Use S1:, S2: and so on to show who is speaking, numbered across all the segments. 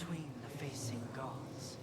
S1: between the facing gods.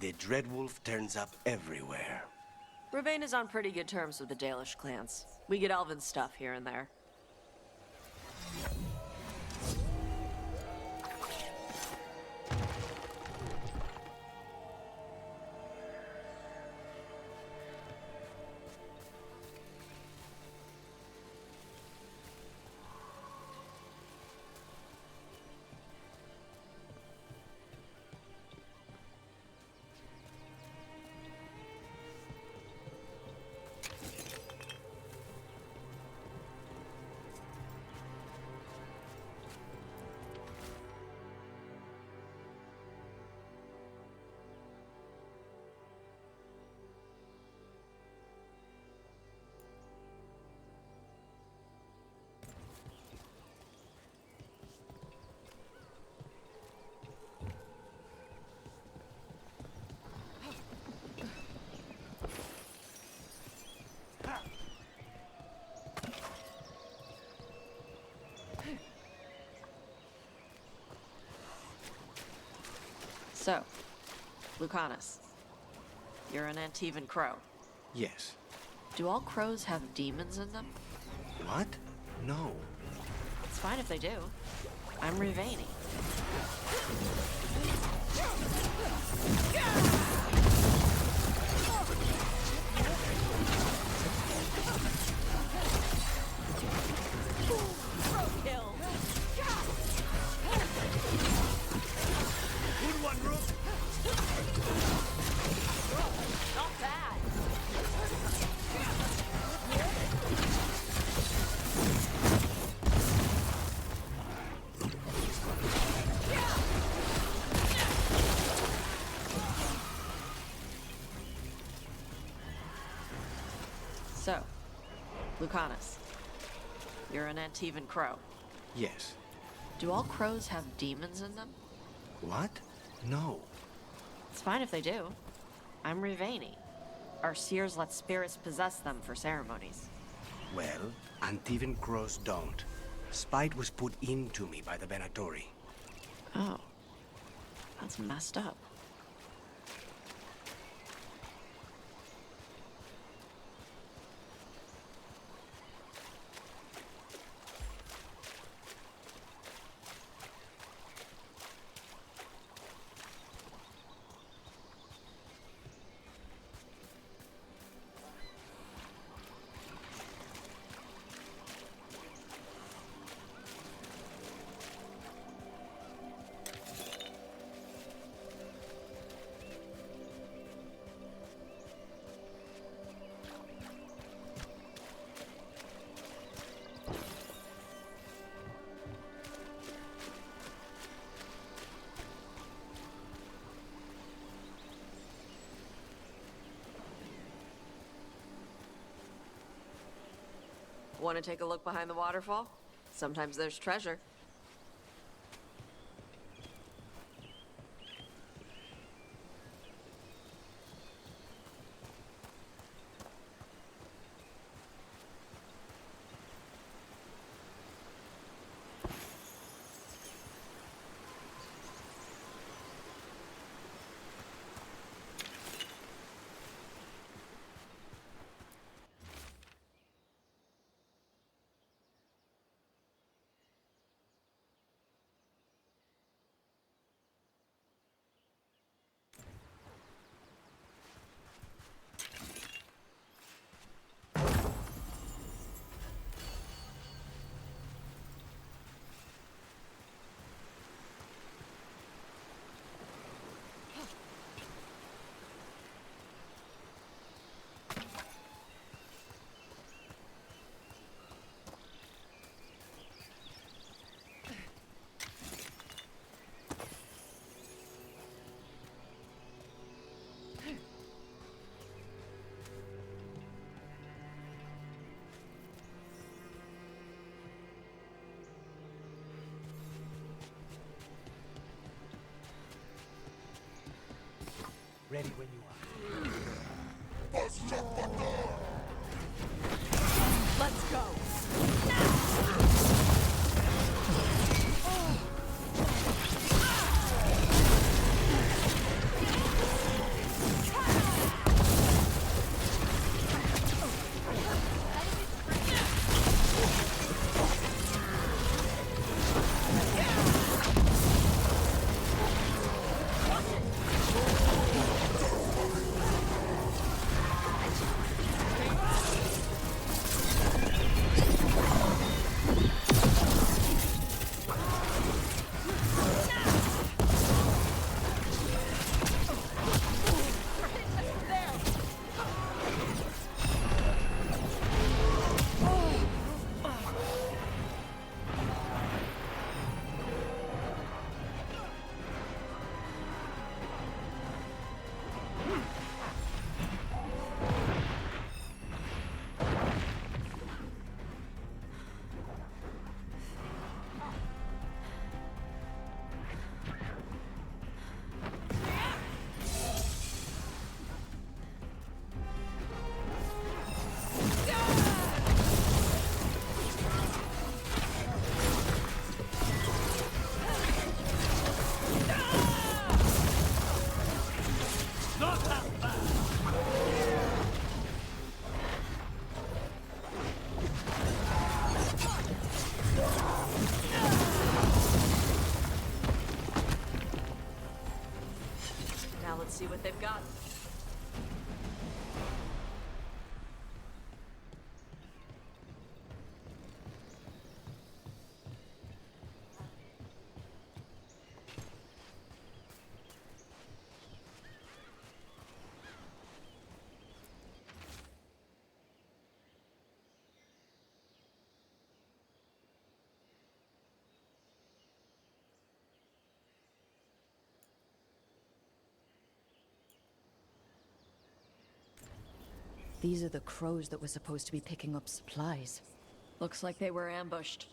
S2: the Dreadwolf turns up everywhere.
S3: Ravane is on pretty good terms with the Dalish clans. We get elven stuff here and there. So, Lucanus, you're an Antivan crow.
S2: Yes.
S3: Do all crows have demons in them?
S2: What? No.
S3: It's fine if they do. I'm Rivani. So, Lucanus, you're an Antivan crow.
S2: Yes.
S3: Do all crows have demons in them?
S2: What? No.
S3: It's fine if they do. I'm Rivani. Our seers let spirits possess them for ceremonies.
S2: Well, Antivan crows don't. Spite was put into me by the Venatori.
S3: Oh. That's messed up. Want to take a look behind the waterfall? Sometimes there's treasure.
S1: Ready when you are.
S3: Let's go!
S4: These are the crows that were supposed to be picking up supplies.
S3: Looks like they were ambushed.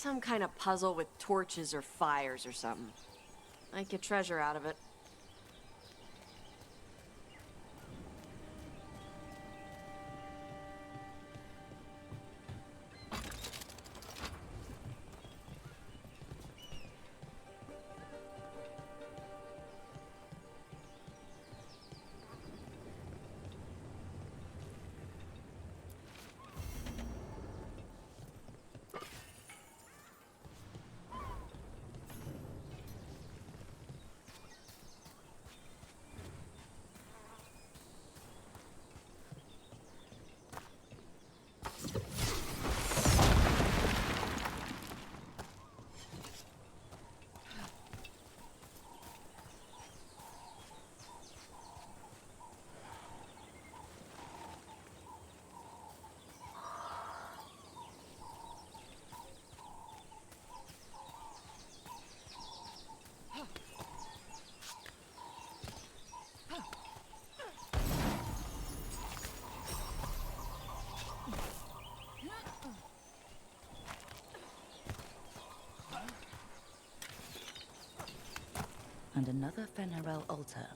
S3: some kind of puzzle with torches or fires or something. I'd get treasure out of it.
S4: And another Fenarel altar.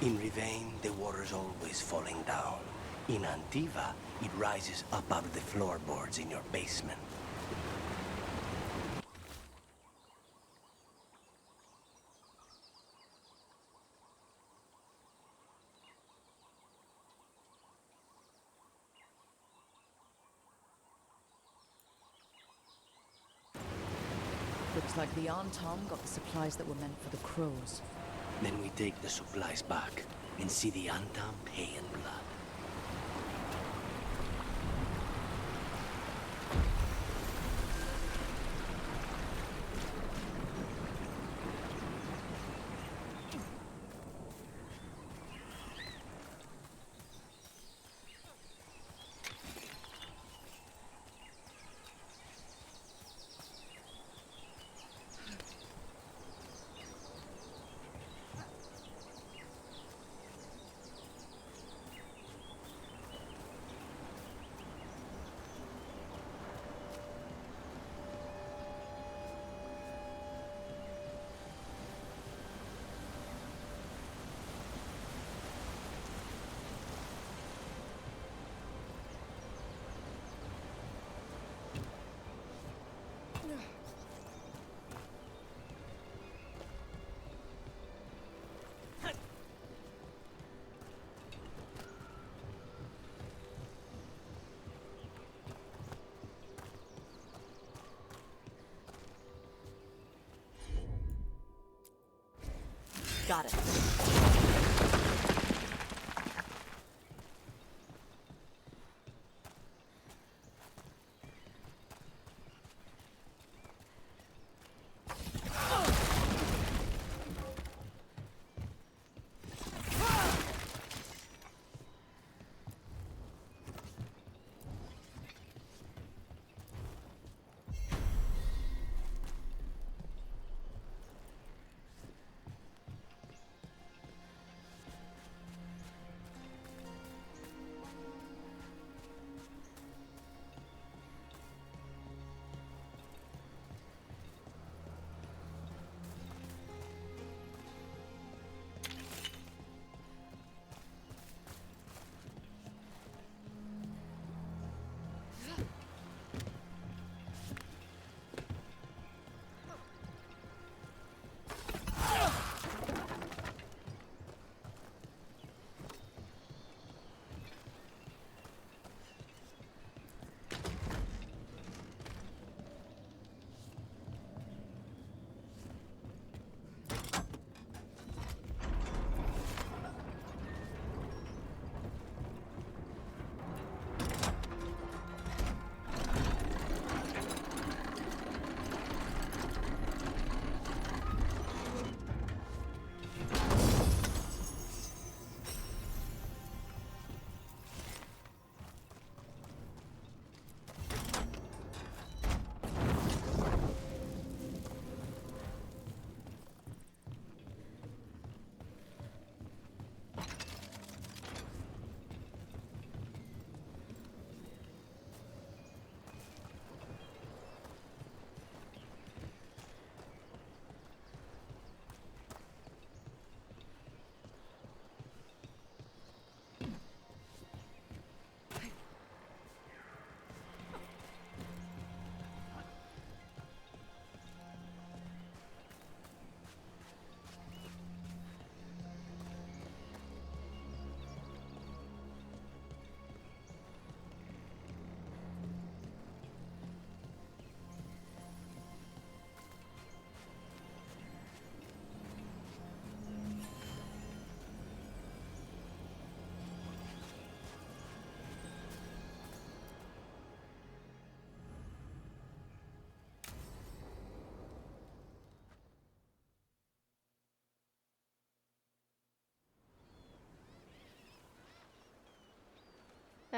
S2: In Rivain, the water's always falling down. In Antiva, it rises up out of the floorboards in your basement.
S4: Looks like the Antom got the supplies that were meant for the crows.
S2: Then we take the supplies back and see the Antam pay in blood.
S3: Got it.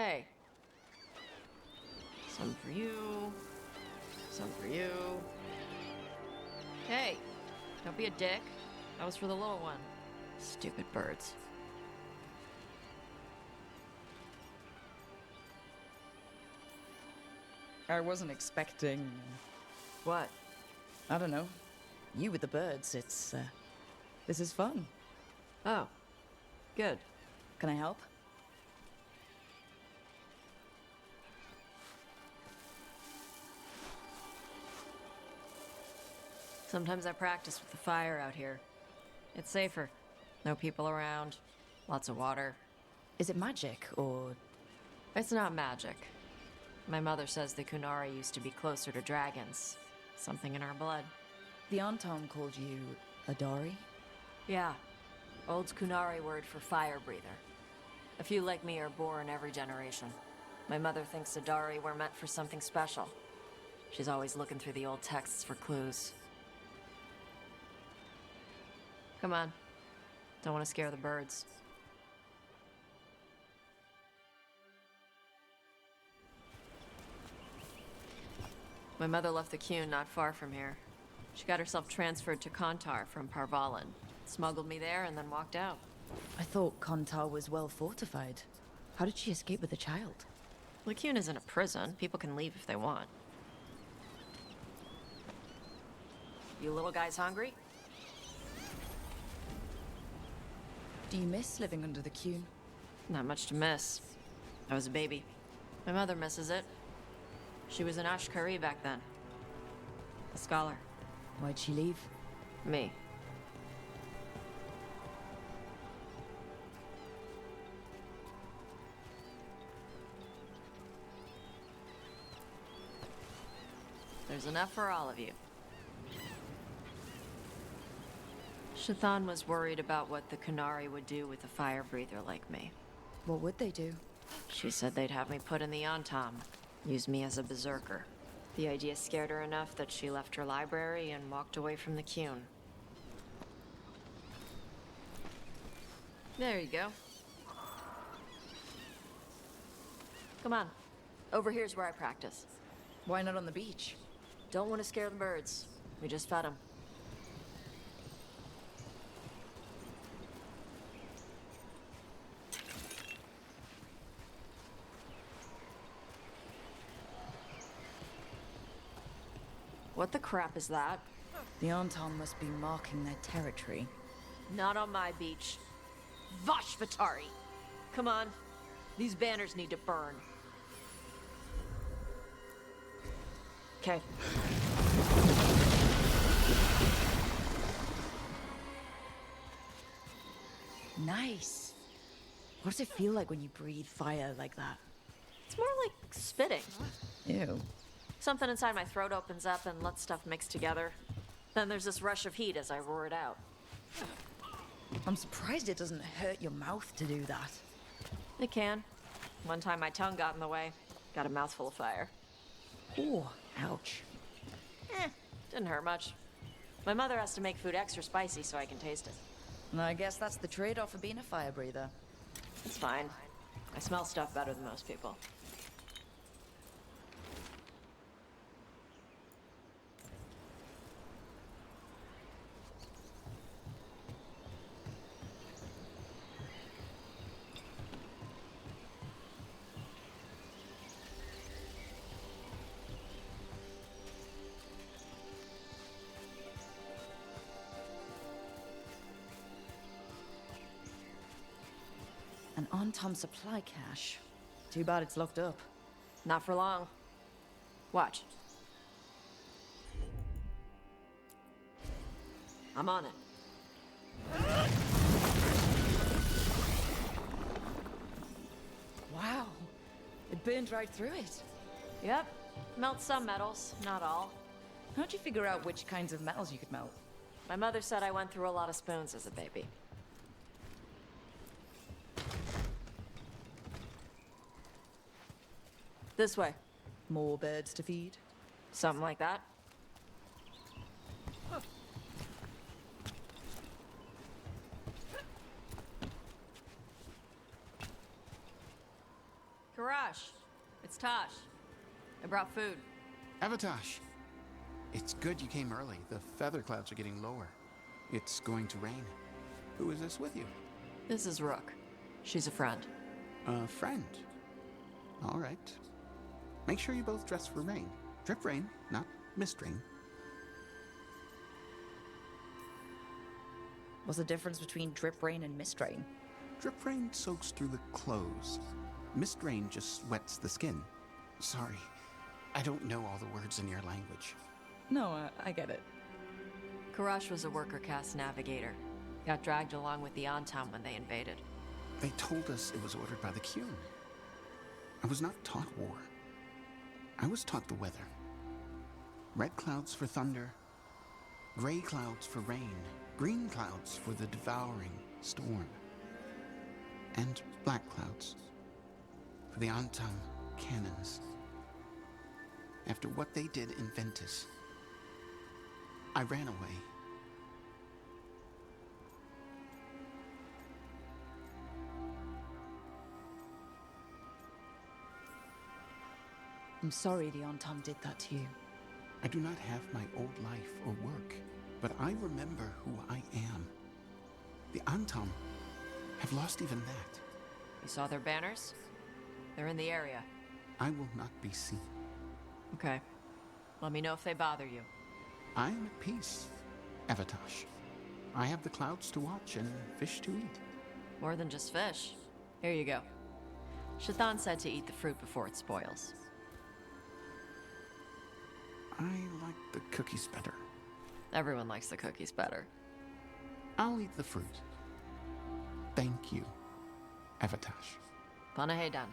S3: Hey. Some for you. Some for you. Hey, don't be a dick. That was for the little one. Stupid birds.
S4: I wasn't expecting...
S3: What?
S4: I don't know. You with the birds, it's, this is fun.
S3: Oh. Good.
S4: Can I help?
S3: Sometimes I practice with the fire out here. It's safer. No people around. Lots of water.
S4: Is it magic, or...
S3: It's not magic. My mother says the Kunari used to be closer to dragons. Something in our blood.
S4: The Antom called you a Dari?
S3: Yeah. Old Kunari word for fire breather. A few like me are born every generation. My mother thinks Adari were meant for something special. She's always looking through the old texts for clues. Come on. Don't want to scare the birds. My mother left the Qun not far from here. She got herself transferred to Kontar from Parvalan. Smuggled me there and then walked out.
S4: I thought Kontar was well fortified. How did she escape with a child?
S3: Qun isn't a prison. People can leave if they want. You little guys hungry?
S4: Do you miss living under the Qun?
S3: Not much to miss. I was a baby. My mother misses it. She was an Ashkari back then. A scholar.
S4: Why'd she leave?
S3: Me. There's enough for all of you. Shathan was worried about what the Kunari would do with a fire breather like me.
S4: What would they do?
S3: She said they'd have me put in the Antom, use me as a berserker. The idea scared her enough that she left her library and walked away from the Qun. There you go. Come on. Over here's where I practice.
S4: Why not on the beach?
S3: Don't want to scare the birds. We just fed them. What the crap is that?
S4: The Antom must be marking their territory.
S3: Not on my beach. Vashvatari! Come on. These banners need to burn. Okay.
S4: Nice. What does it feel like when you breathe fire like that?
S3: It's more like spitting.
S4: Ew.
S3: Something inside my throat opens up and lets stuff mix together. Then there's this rush of heat as I roar it out.
S4: I'm surprised it doesn't hurt your mouth to do that.
S3: It can. One time my tongue got in the way. Got a mouthful of fire.
S4: Oh, ouch.
S3: Didn't hurt much. My mother has to make food extra spicy so I can taste it.
S4: And I guess that's the trade-off for being a fire breather.
S3: It's fine. I smell stuff better than most people.
S4: An Antom supply cache. Too bad it's locked up.
S3: Not for long. Watch. I'm on it.
S4: Wow. It burned right through it.
S3: Yep. Melt some metals, not all.
S4: How'd you figure out which kinds of metals you could melt?
S3: My mother said I went through a lot of spoons as a baby. This way.
S4: More birds to feed?
S3: Something like that. Karash, it's Tosh. I brought food.
S5: Avatosh! It's good you came early. The feather clouds are getting lower. It's going to rain. Who is this with you?
S3: This is Rook. She's a friend.
S5: A friend. All right. Make sure you both dress for rain. Drip rain, not mist rain.
S4: What's the difference between drip rain and mist rain?
S5: Drip rain soaks through the clothes. Mist rain just wets the skin. Sorry, I don't know all the words in your language.
S4: No, I get it.
S3: Karash was a worker caste navigator. Got dragged along with the Antam when they invaded.
S5: They told us it was ordered by the Qun. I was not taught war. I was taught the weather. Red clouds for thunder, gray clouds for rain, green clouds for the devouring storm, and black clouds for the Antam cannons. After what they did in Ventus, I ran away.
S4: I'm sorry the Antam did that to you.
S5: I do not have my old life or work, but I remember who I am. The Antam have lost even that.
S3: You saw their banners? They're in the area.
S5: I will not be seen.
S3: Okay. Let me know if they bother you.
S5: I am at peace, Avatosh. I have the clouds to watch and fish to eat.
S3: More than just fish. Here you go. Shathan said to eat the fruit before it spoils.
S5: I like the cookies better.
S3: Everyone likes the cookies better.
S5: I'll eat the fruit. Thank you, Avatosh.
S3: Panaheydan.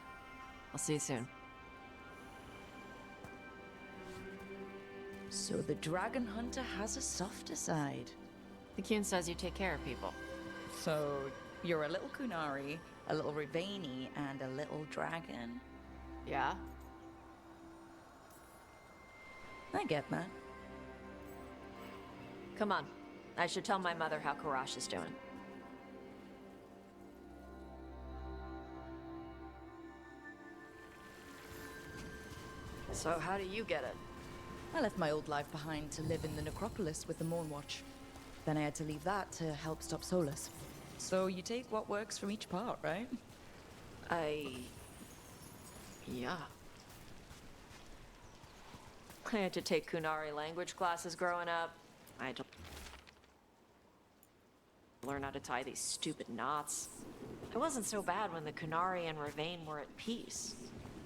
S3: I'll see you soon.
S4: So the dragon hunter has a softer side.
S3: The Qun says you take care of people.
S4: So you're a little Kunari, a little Rivaini, and a little dragon?
S3: Yeah?
S4: I get that.
S3: Come on. I should tell my mother how Karash is doing. So how do you get it?
S4: I left my old life behind to live in the necropolis with the Mornwatch. Then I had to leave that to help stop Solus. So you take what works from each part, right?
S3: Yeah. I had to take Kunari language classes growing up. I had to learn how to tie these stupid knots. It wasn't so bad when the Kunari and Ravain were at peace.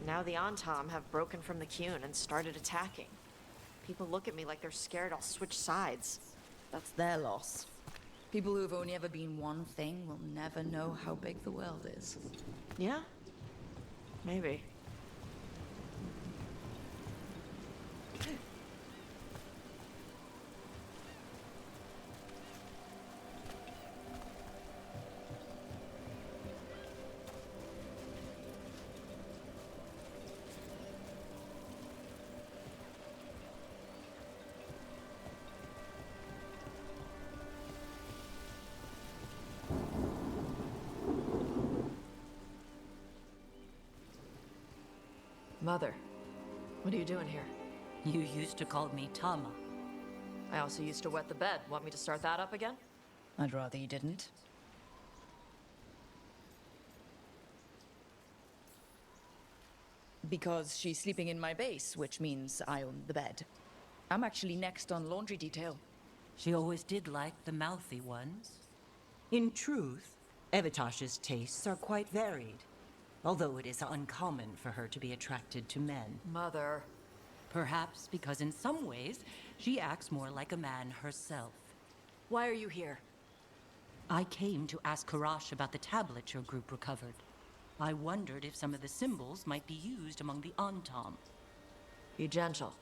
S3: Now the Antam have broken from the Qun and started attacking. People look at me like they're scared I'll switch sides.
S4: That's their loss. People who've only ever been one thing will never know how big the world is.
S3: Yeah? Maybe. Mother, what are you doing here?
S6: You used to call me Tama.
S3: I also used to wet the bed. Want me to start that up again?
S4: I'd rather you didn't. Because she's sleeping in my base, which means I own the bed. I'm actually next on laundry detail.
S6: She always did like the mouthy ones. In truth, Evatosh's tastes are quite varied, although it is uncommon for her to be attracted to men.
S3: Mother.
S6: Perhaps because in some ways, she acts more like a man herself.
S3: Why are you here?
S6: I came to ask Karash about the tablet your group recovered. I wondered if some of the symbols might be used among the Antam.
S3: Be gentle.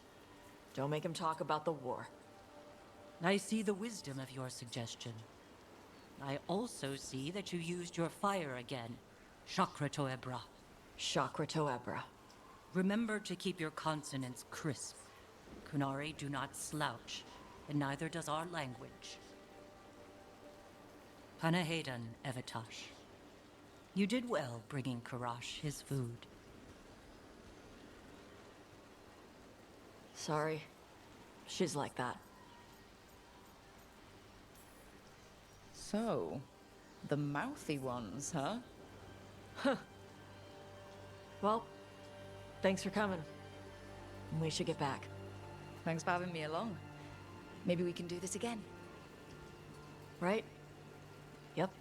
S3: Don't make him talk about the war.
S6: I see the wisdom of your suggestion. I also see that you used your fire again, Chakra Toebra.
S3: Chakra Toebra.
S6: Remember to keep your consonants crisp. Kunari do not slouch, and neither does our language. Panaheydan, Evatosh. You did well bringing Karash his food.
S3: sorry. She's like that.
S4: So, the mouthy ones, huh?
S3: Well, thanks for coming. We should get back.
S4: Thanks for having me along. Maybe we can do this again.
S3: Right? Yep.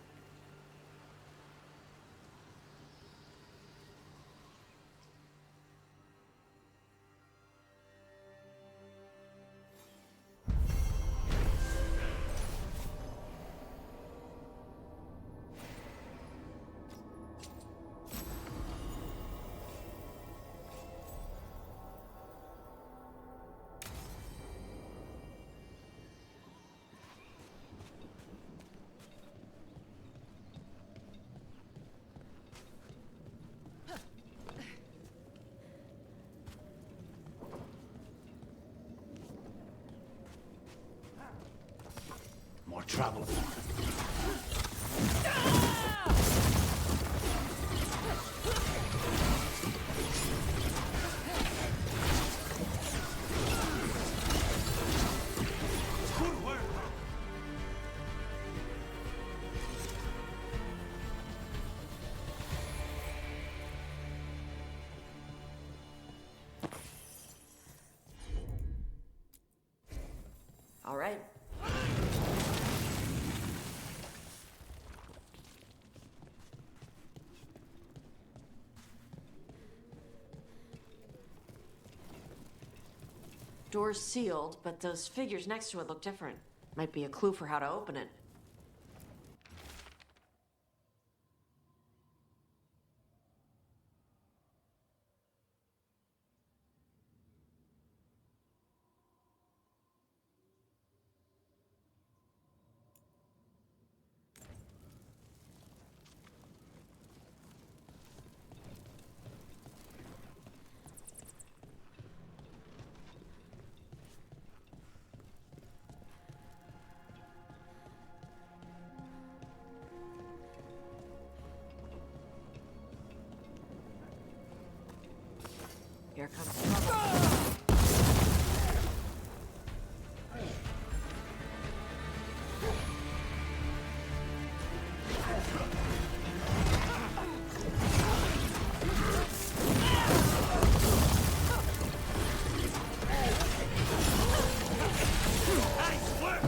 S2: More trouble.
S1: Good work.
S3: All right. Door's sealed, but those figures next to it look different. Might be a clue for how to open it. Here comes trouble.
S1: Nice work.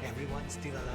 S1: Everyone still alive?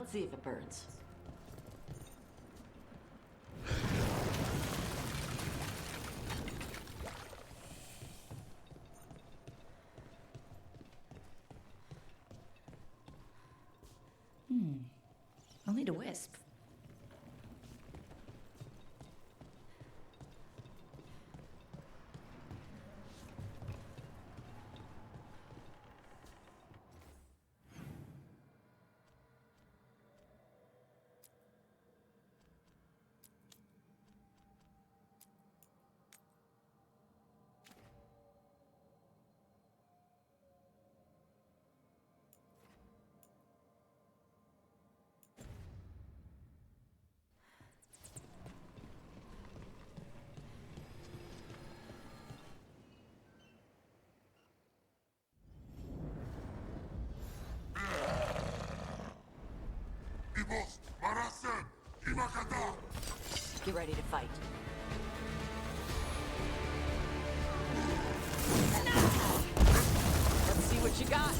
S3: Let's see if it burns.
S4: I'll need a wisp.
S3: Get ready to fight. Let's see what you got.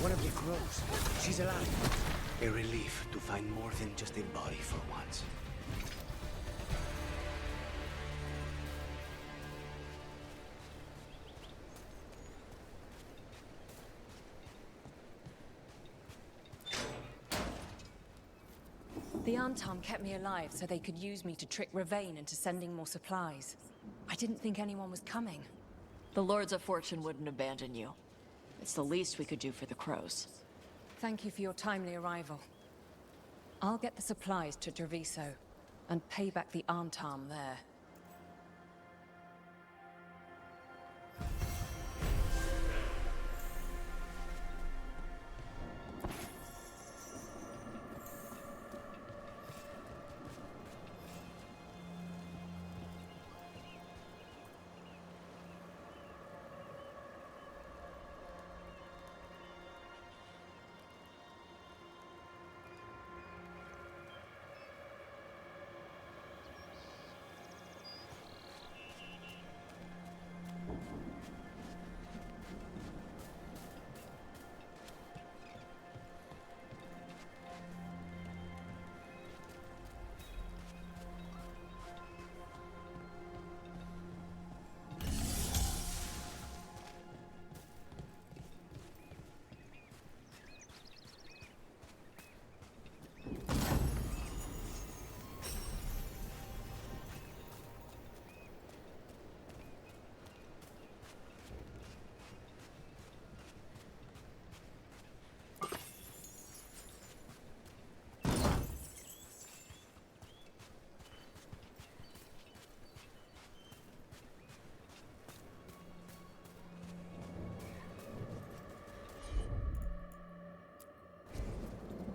S2: One of the crows. She's alive. A relief to find more than just a body for once.
S4: The Antam kept me alive so they could use me to trick Ravain into sending more supplies. I didn't think anyone was coming.
S3: The Lords of Fortune wouldn't abandon you. It's the least we could do for the crows.
S4: Thank you for your timely arrival. I'll get the supplies to Treviso and pay back the Antam there.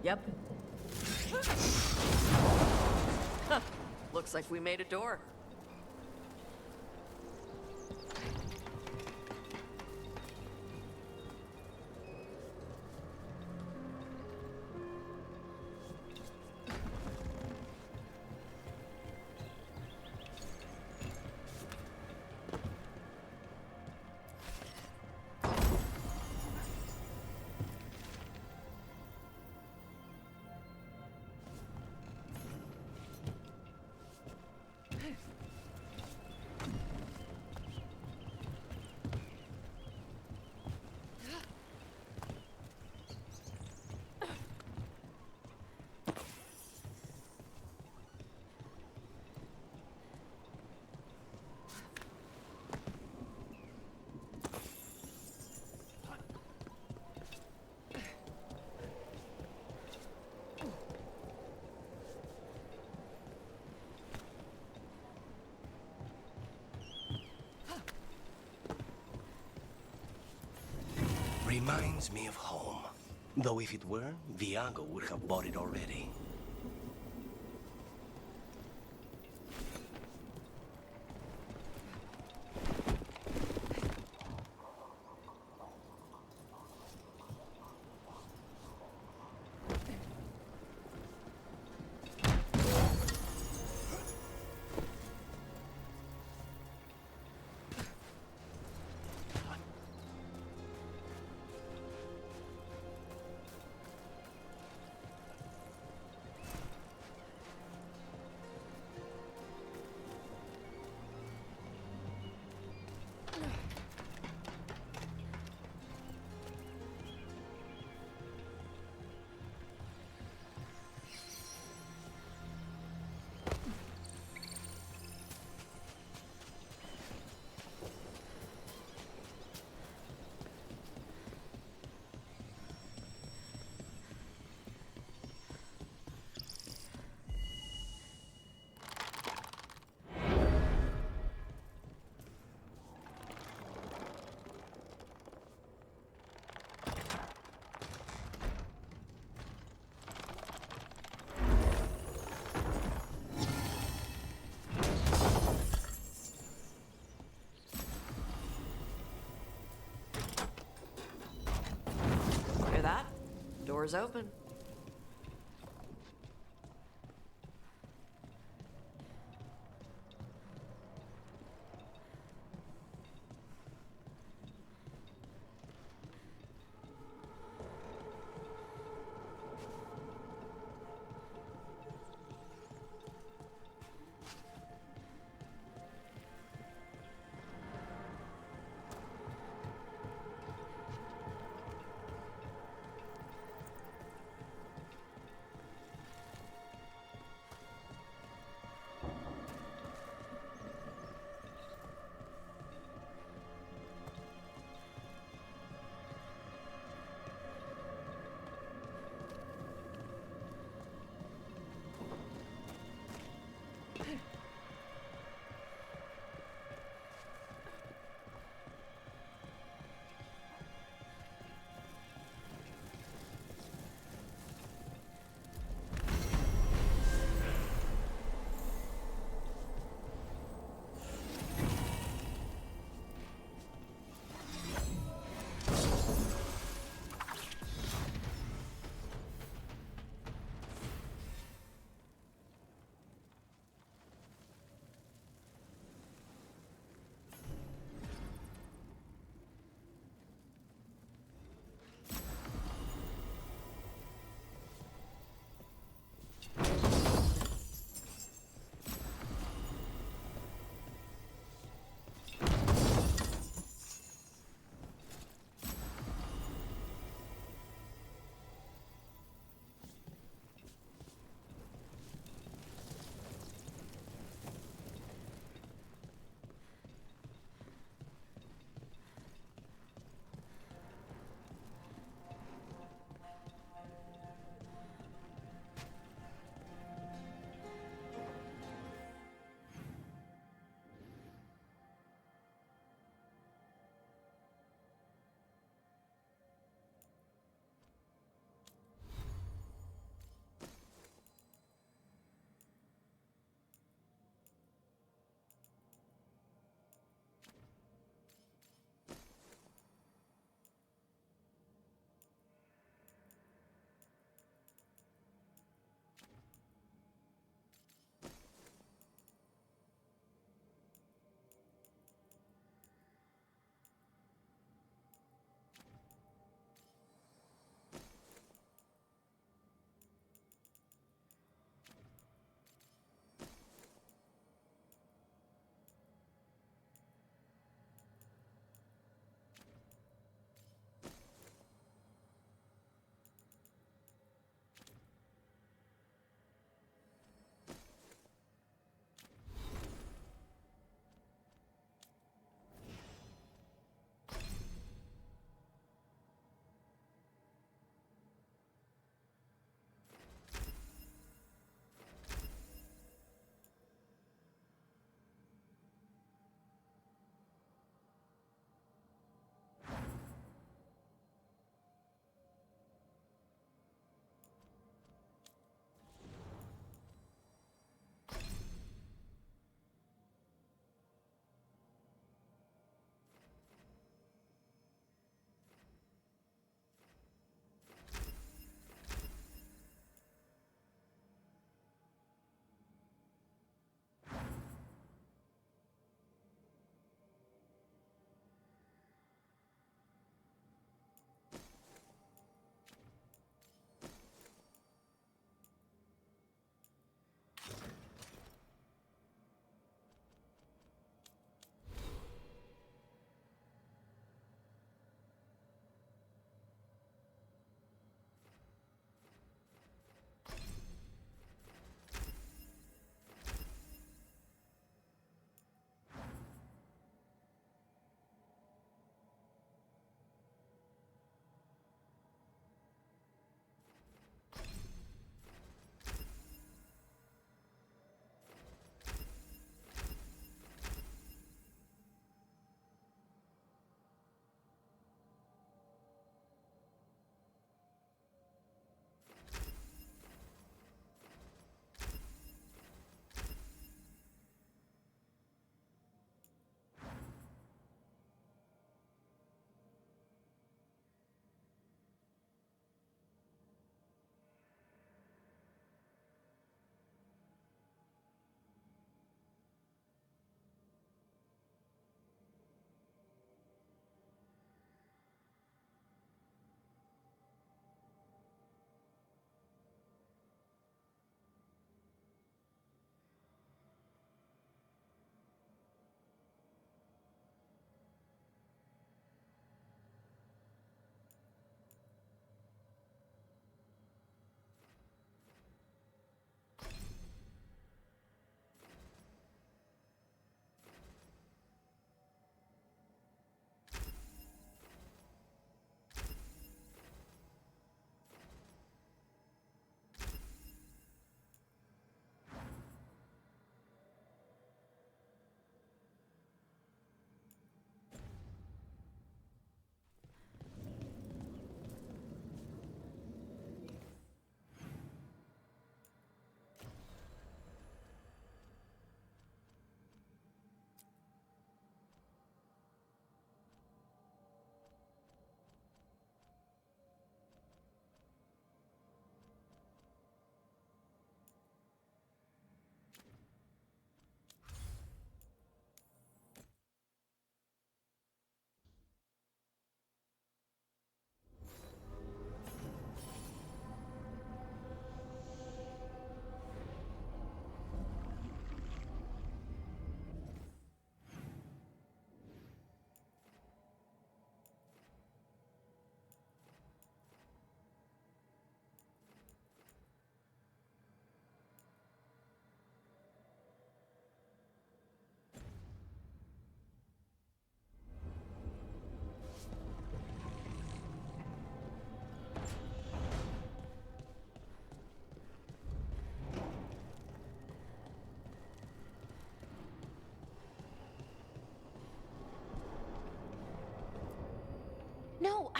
S3: Yep. Huh. Looks like we made a door.
S2: Reminds me of home. Though if it were, Viago would have bought it already.
S3: Hear that? Door's open.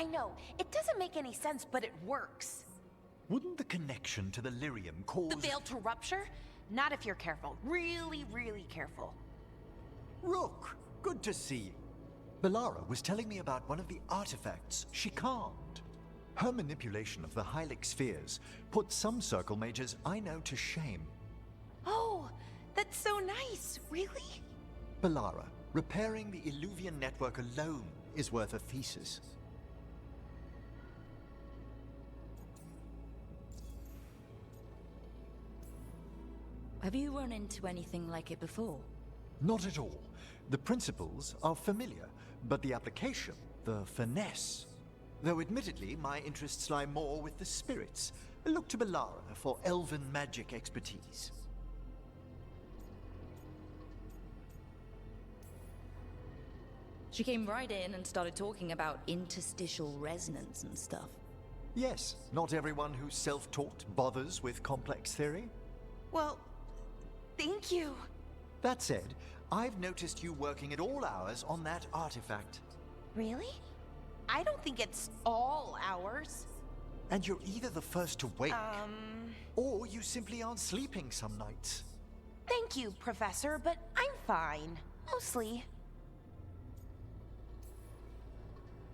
S7: I know. It doesn't make any sense, but it works.
S8: Wouldn't the connection to the lyrium cause...
S7: The veil to rupture? Not if you're careful. Really, really careful.
S8: Rook, good to see you. Belara was telling me about one of the artifacts she calmed. Her manipulation of the Hylic spheres put some circle mages I know to shame.
S7: Oh, that's so nice. Really?
S8: Belara, repairing the Illuvian network alone is worth a thesis.
S4: Have you run into anything like it before?
S8: Not at all. The principles are familiar, but the application, the finesse. Though admittedly, my interests lie more with the spirits. Look to Belara for elven magic expertise.
S4: She came right in and started talking about interstitial resonance and stuff.
S8: Yes, not everyone who's self-taught bothers with complex theory.
S7: Well, thank you.
S8: That said, I've noticed you working at all hours on that artifact.
S7: Really? I don't think it's all ours.
S8: And you're either the first to wake, or you simply aren't sleeping some nights.
S7: Thank you, Professor, but I'm fine. Mostly.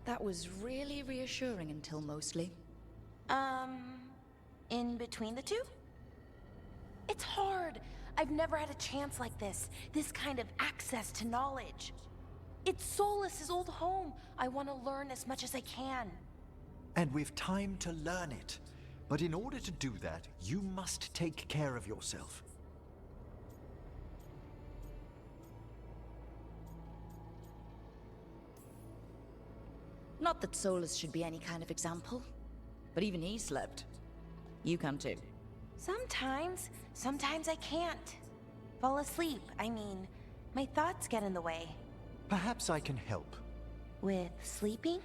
S4: That was really reassuring until mostly.
S7: In between the two? It's hard. I've never had a chance like this kind of access to knowledge. It's Solus's old home. I want to learn as much as I can.
S8: And we've time to learn it. But in order to do that, you must take care of yourself.
S4: Not that Solus should be any kind of example, but even he slept. You can too.
S7: Sometimes I can't. Fall asleep, I mean, my thoughts get in the way.
S8: Perhaps I can help.
S7: With sleeping?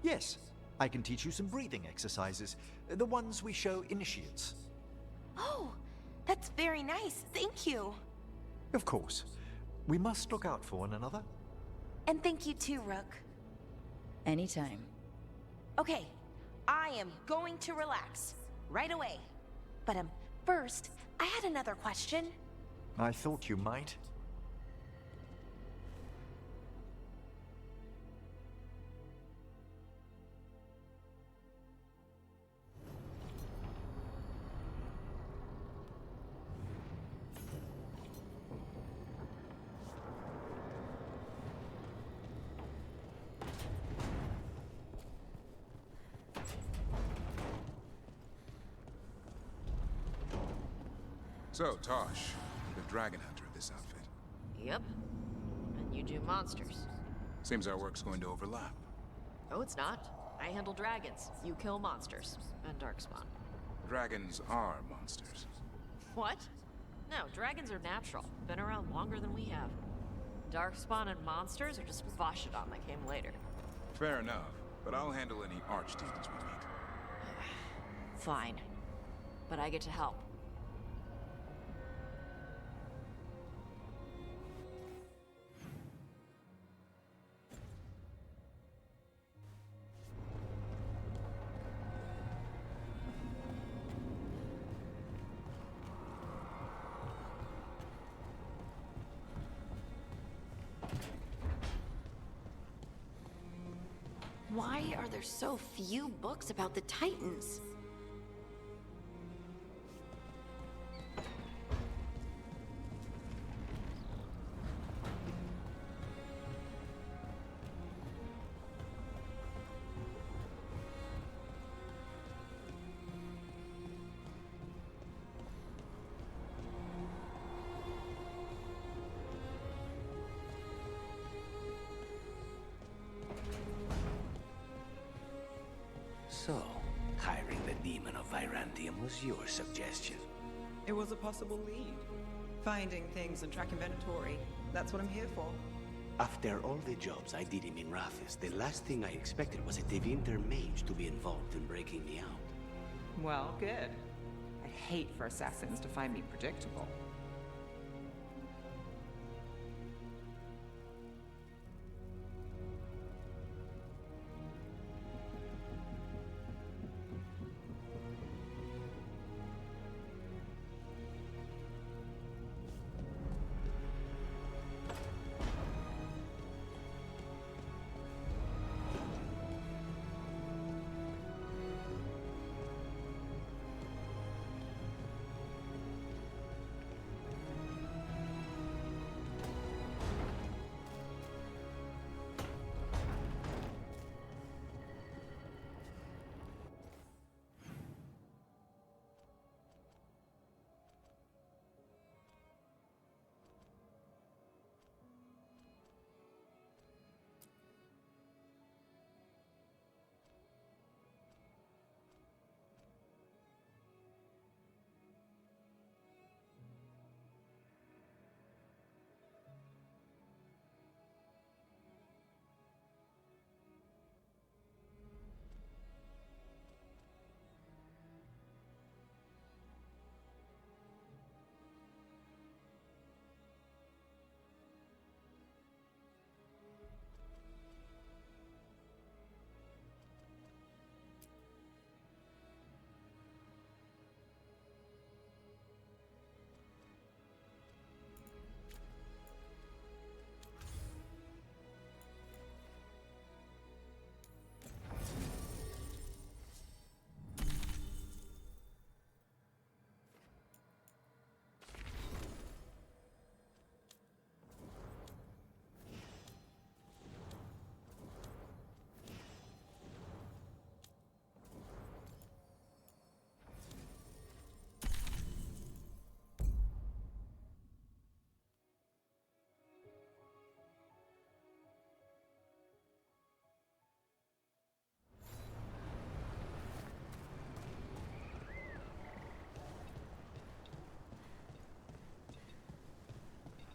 S8: Yes, I can teach you some breathing exercises, the ones we show initiates.
S7: Oh, that's very nice, thank you.
S8: Of course. We must look out for one another.
S7: And thank you too, Rook.
S4: Anytime.
S7: Okay, I am going to relax, right away. But first, I had another question.
S8: I thought you might.
S9: So, Tosh, the dragon hunter of this outfit.
S10: Yep. And you do monsters.
S9: Seems our work's going to overlap.
S10: No, it's not. I handle dragons. You kill monsters. And darkspawn.
S9: Dragons are monsters.
S10: What? No, dragons are natural. Been around longer than we have. Darkspawn and monsters are just Vashidon that came later.
S9: Fair enough, but I'll handle any archdemons we meet.
S10: Fine. But I get to help.
S7: Why are there so few books about the Titans?
S2: So, hiring the demon of Virantium was your suggestion.
S11: It was a possible lead. Finding things and tracking inventory. That's what I'm here for.
S2: After all the jobs I did in Minrathis, the last thing I expected was a Tevinter mage to be involved in breaking me out.
S11: Well, good. I'd hate for assassins to find me predictable.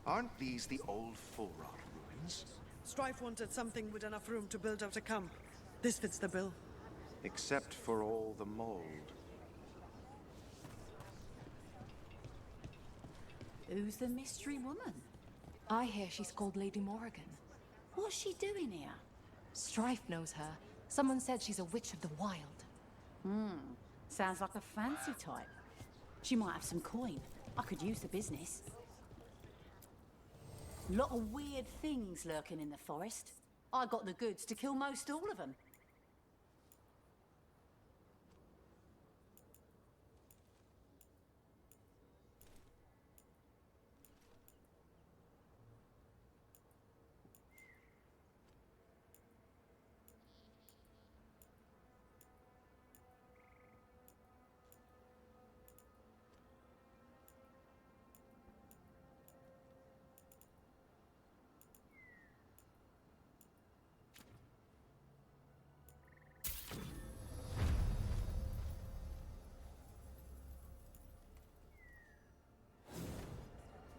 S12: Aren't these the old Fulrot ruins?
S13: Strife wanted something with enough room to build out a camp. This fits the bill.
S12: Except for all the mold.
S14: Who's the mystery woman?
S7: I hear she's called Lady Morrigan.
S14: What's she doing here?
S7: Strife knows her. Someone said she's a witch of the wild.
S14: Sounds like a fancy type. She might have some coin. I could use the business. Lot of weird things lurking in the forest. I got the goods to kill most all of them.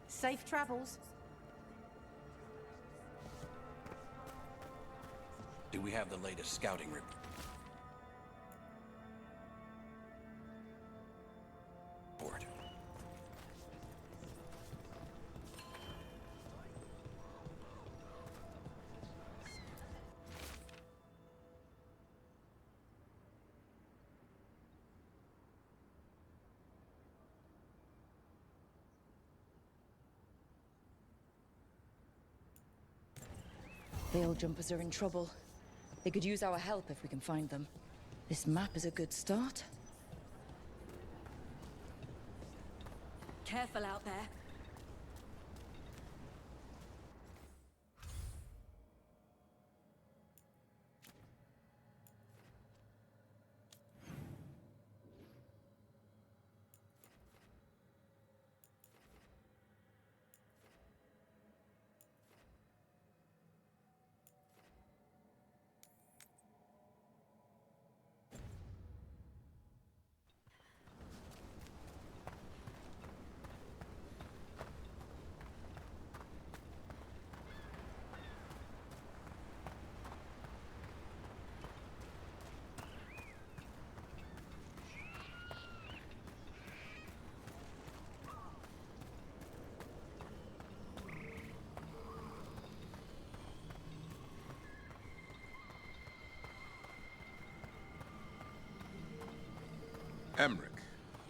S14: Safe travels.
S2: Do we have the latest scouting report?
S4: Veil jumpers are in trouble. They could use our help if we can find them. This map is a good start.
S14: Careful out there.
S9: Emmerich,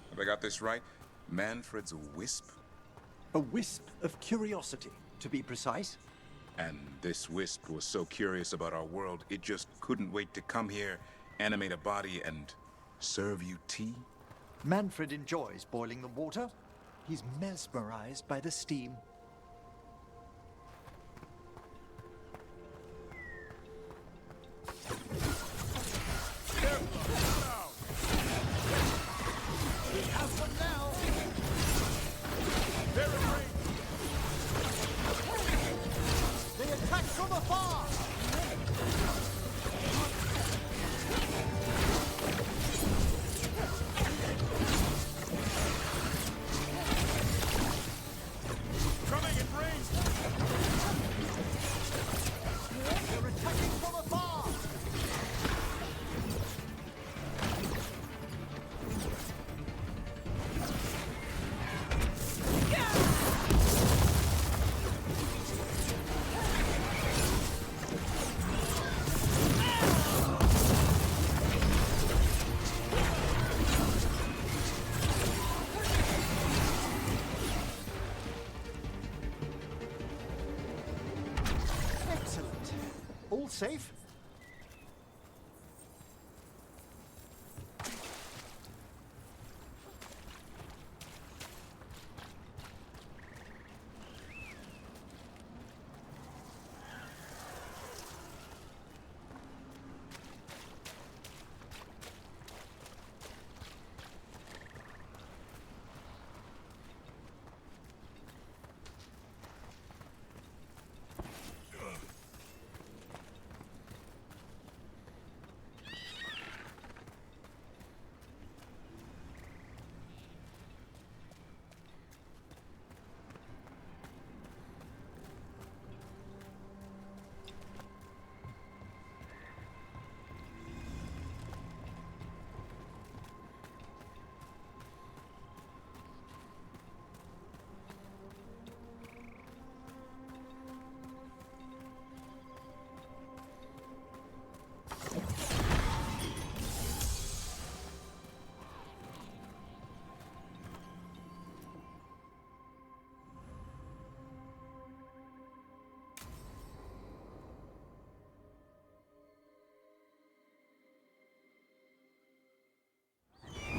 S9: have I got this right? Manfred's a wisp?
S8: A wisp of curiosity, to be precise.
S9: And this wisp was so curious about our world, it just couldn't wait to come here, animate a body, and serve you tea?
S8: Manfred enjoys boiling the water. He's mesmerized by the steam. All safe?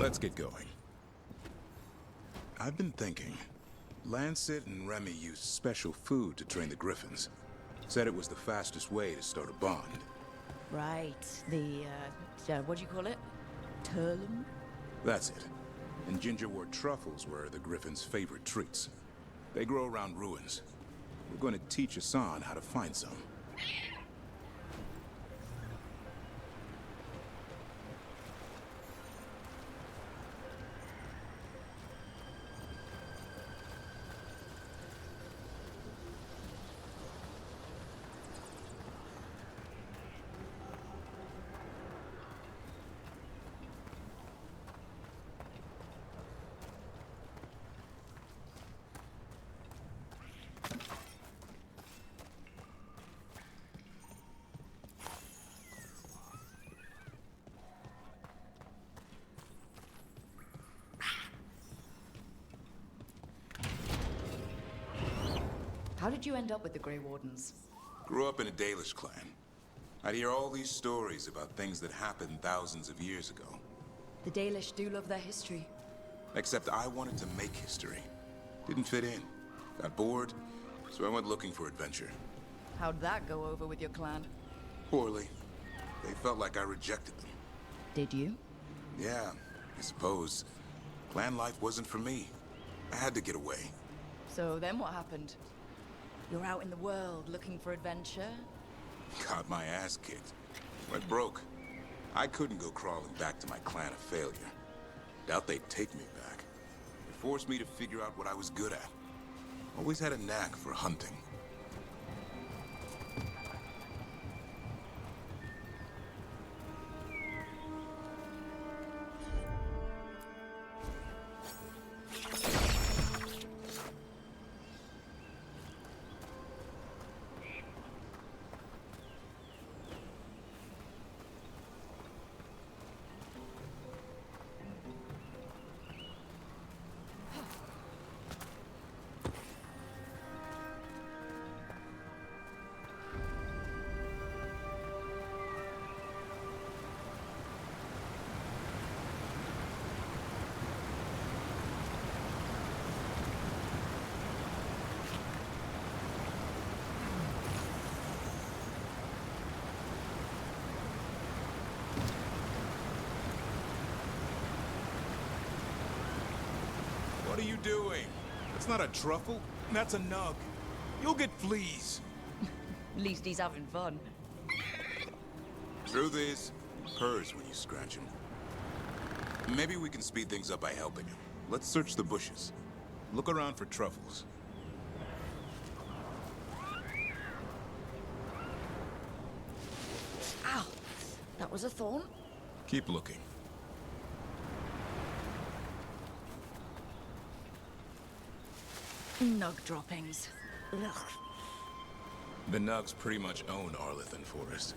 S9: Let's get going. I've been thinking. Lancet and Remy used special food to train the griffins. Said it was the fastest way to start a bond.
S4: Right. The, what do you call it? Turlum?
S9: That's it. And gingerwort truffles were the griffins' favorite treats. They grow around ruins. We're going to teach Hassan how to find some.
S4: How did you end up with the Grey Wardens?
S9: Grew up in a Dalish clan. I'd hear all these stories about things that happened thousands of years ago.
S4: The Dalish do love their history.
S9: Except I wanted to make history. Didn't fit in. Got bored, so I went looking for adventure.
S4: How'd that go over with your clan?
S9: Poorly. They felt like I rejected them.
S4: Did you?
S9: Yeah, I suppose. Clan life wasn't for me. I had to get away.
S4: So then what happened? You're out in the world looking for adventure?
S9: Got my ass kicked. Went broke. I couldn't go crawling back to my clan a failure. Doubt they'd take me back. It forced me to figure out what I was good at. Always had a knack for hunting. What are you doing? That's not a truffle. That's a nug. You'll get fleas.
S4: At least he's having fun.
S9: Truth is, he purrs when you scratch him. Maybe we can speed things up by helping him. Let's search the bushes. Look around for truffles.
S4: Ow! That was a thorn?
S9: Keep looking.
S4: Nug droppings. Ugh.
S9: The nugs pretty much own Arlithan Forest.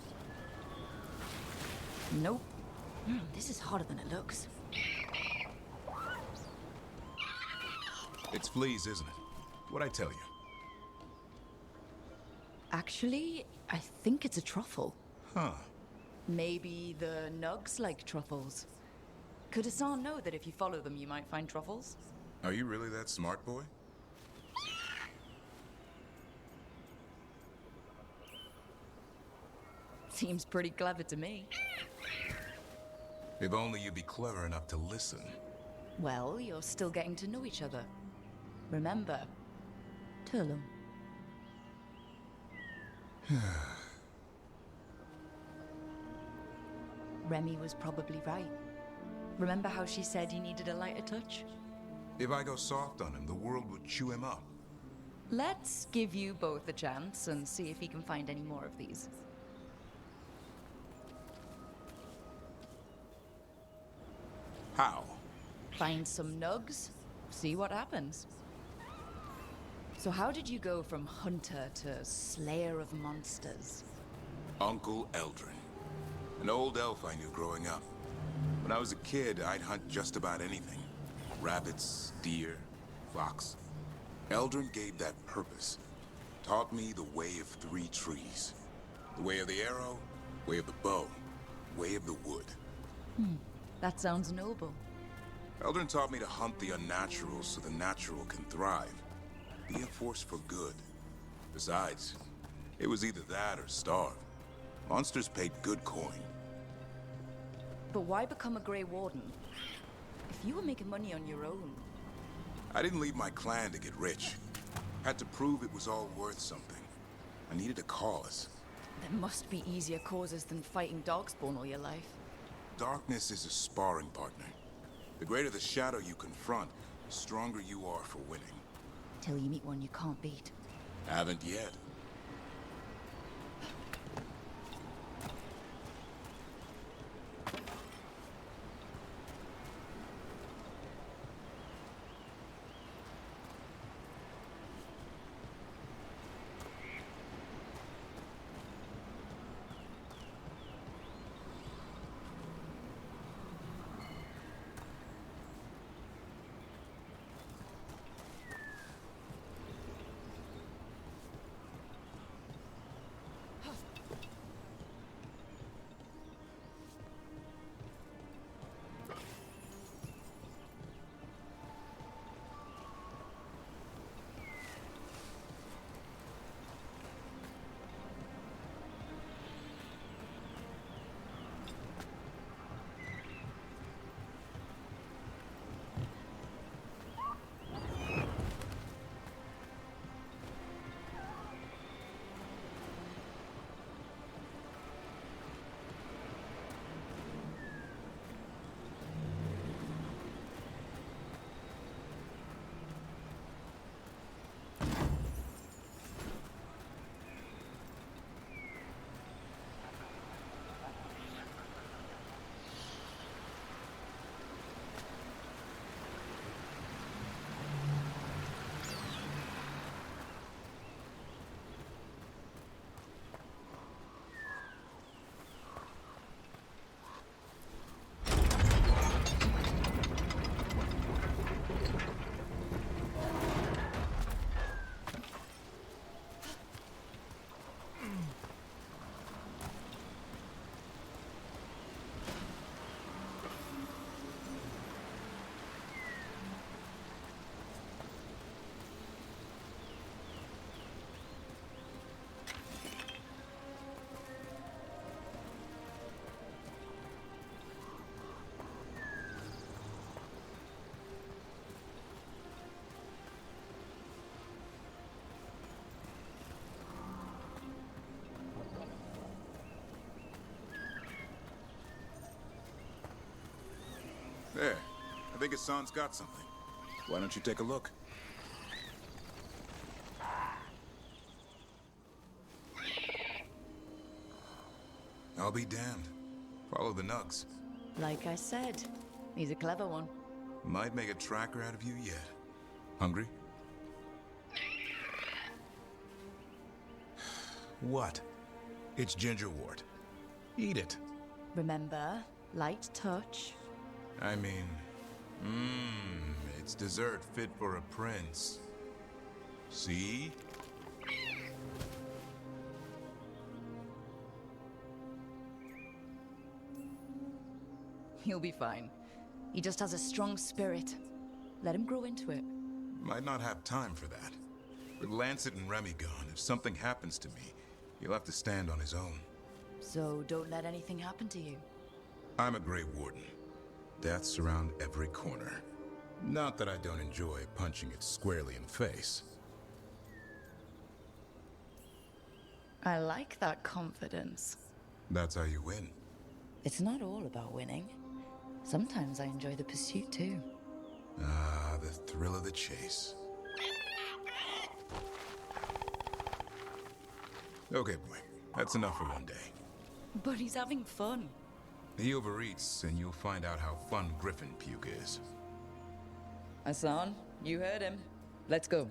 S4: Nope. This is harder than it looks.
S9: It's fleas, isn't it? What'd I tell you?
S4: Actually, I think it's a truffle.
S9: Huh.
S4: Maybe the nugs like truffles. Could Hassan know that if you follow them, you might find truffles?
S9: Are you really that smart, boy?
S4: Seems pretty clever to me.
S9: If only you'd be clever enough to listen.
S4: Well, you're still getting to know each other. Remember, Turlum. Remy was probably right. Remember how she said he needed a lighter touch?
S9: If I go soft on him, the world would chew him up.
S4: Let's give you both a chance and see if he can find any more of these.
S9: How?
S4: Find some nugs, see what happens. So how did you go from hunter to slayer of monsters?
S9: Uncle Eldrin. An old elf I knew growing up. When I was a kid, I'd hunt just about anything. Rabbits, deer, fox. Eldrin gave that purpose. Taught me the way of 3 trees. The way of the arrow, way of the bow, way of the wood.
S4: That sounds noble.
S9: Eldrin taught me to hunt the unnatural so the natural can thrive. Be a force for good. Besides, it was either that or starve. Monsters paid good coin.
S4: But why become a Grey Warden? If you were making money on your own...
S9: I didn't leave my clan to get rich. Had to prove it was all worth something. I needed a cause.
S4: There must be easier causes than fighting Darkspawn all your life.
S9: Darkness is a sparring partner. The greater the shadow you confront, the stronger you are for winning.
S4: Till you meet one you can't beat.
S9: Haven't yet. There. I think Hassan's got something. Why don't you take a look? I'll be damned. Follow the nugs.
S4: Like I said, he's a clever one.
S9: Might make a tracker out of you yet. Hungry? What? It's gingerwort. Eat it.
S4: Remember, light touch.
S9: I mean, it's dessert fit for a prince. See?
S4: He'll be fine. He just has a strong spirit. Let him grow into it.
S9: Might not have time for that. With Lancet and Remy gone, if something happens to me, he'll have to stand on his own.
S4: So don't let anything happen to you.
S9: I'm a Grey Warden. Death's around every corner. Not that I don't enjoy punching it squarely in the face.
S4: I like that confidence.
S9: That's how you win.
S4: It's not all about winning. Sometimes I enjoy the pursuit too.
S9: Ah, the thrill of the chase. Okay, boy. That's enough for one day.
S4: But he's having fun.
S9: He overeats, and you'll find out how fun Griffin puke is.
S4: Hassan, you heard him. Let's go.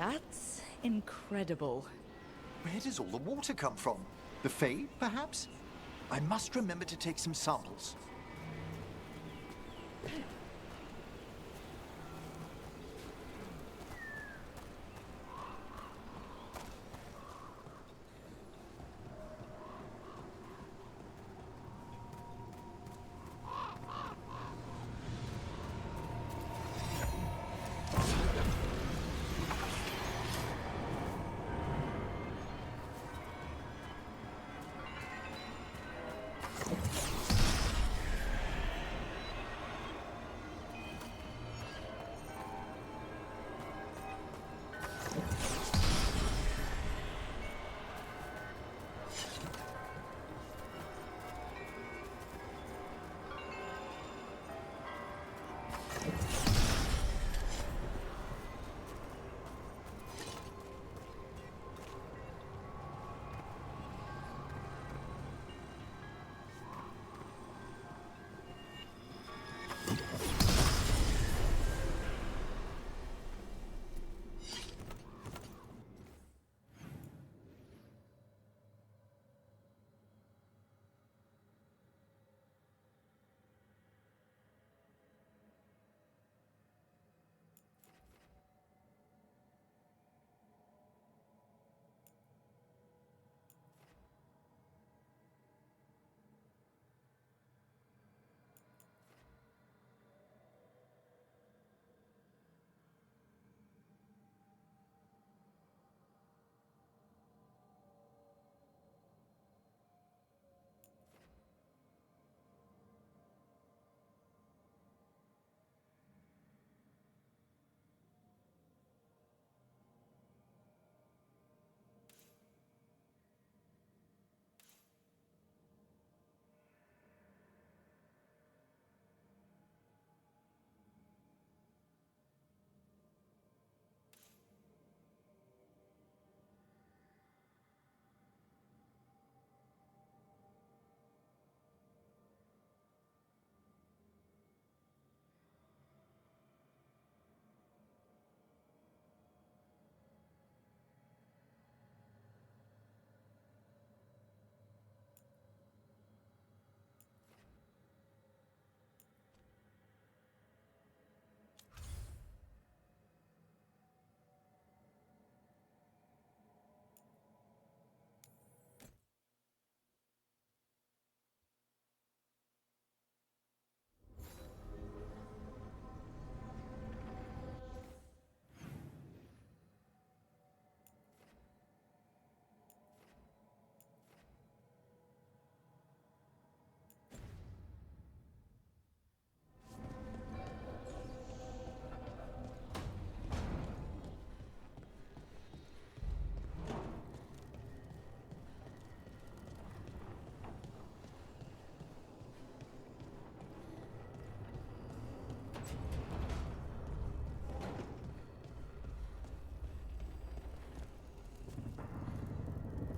S4: That's incredible.
S8: Where does all the water come from? The Fae, perhaps? I must remember to take some samples.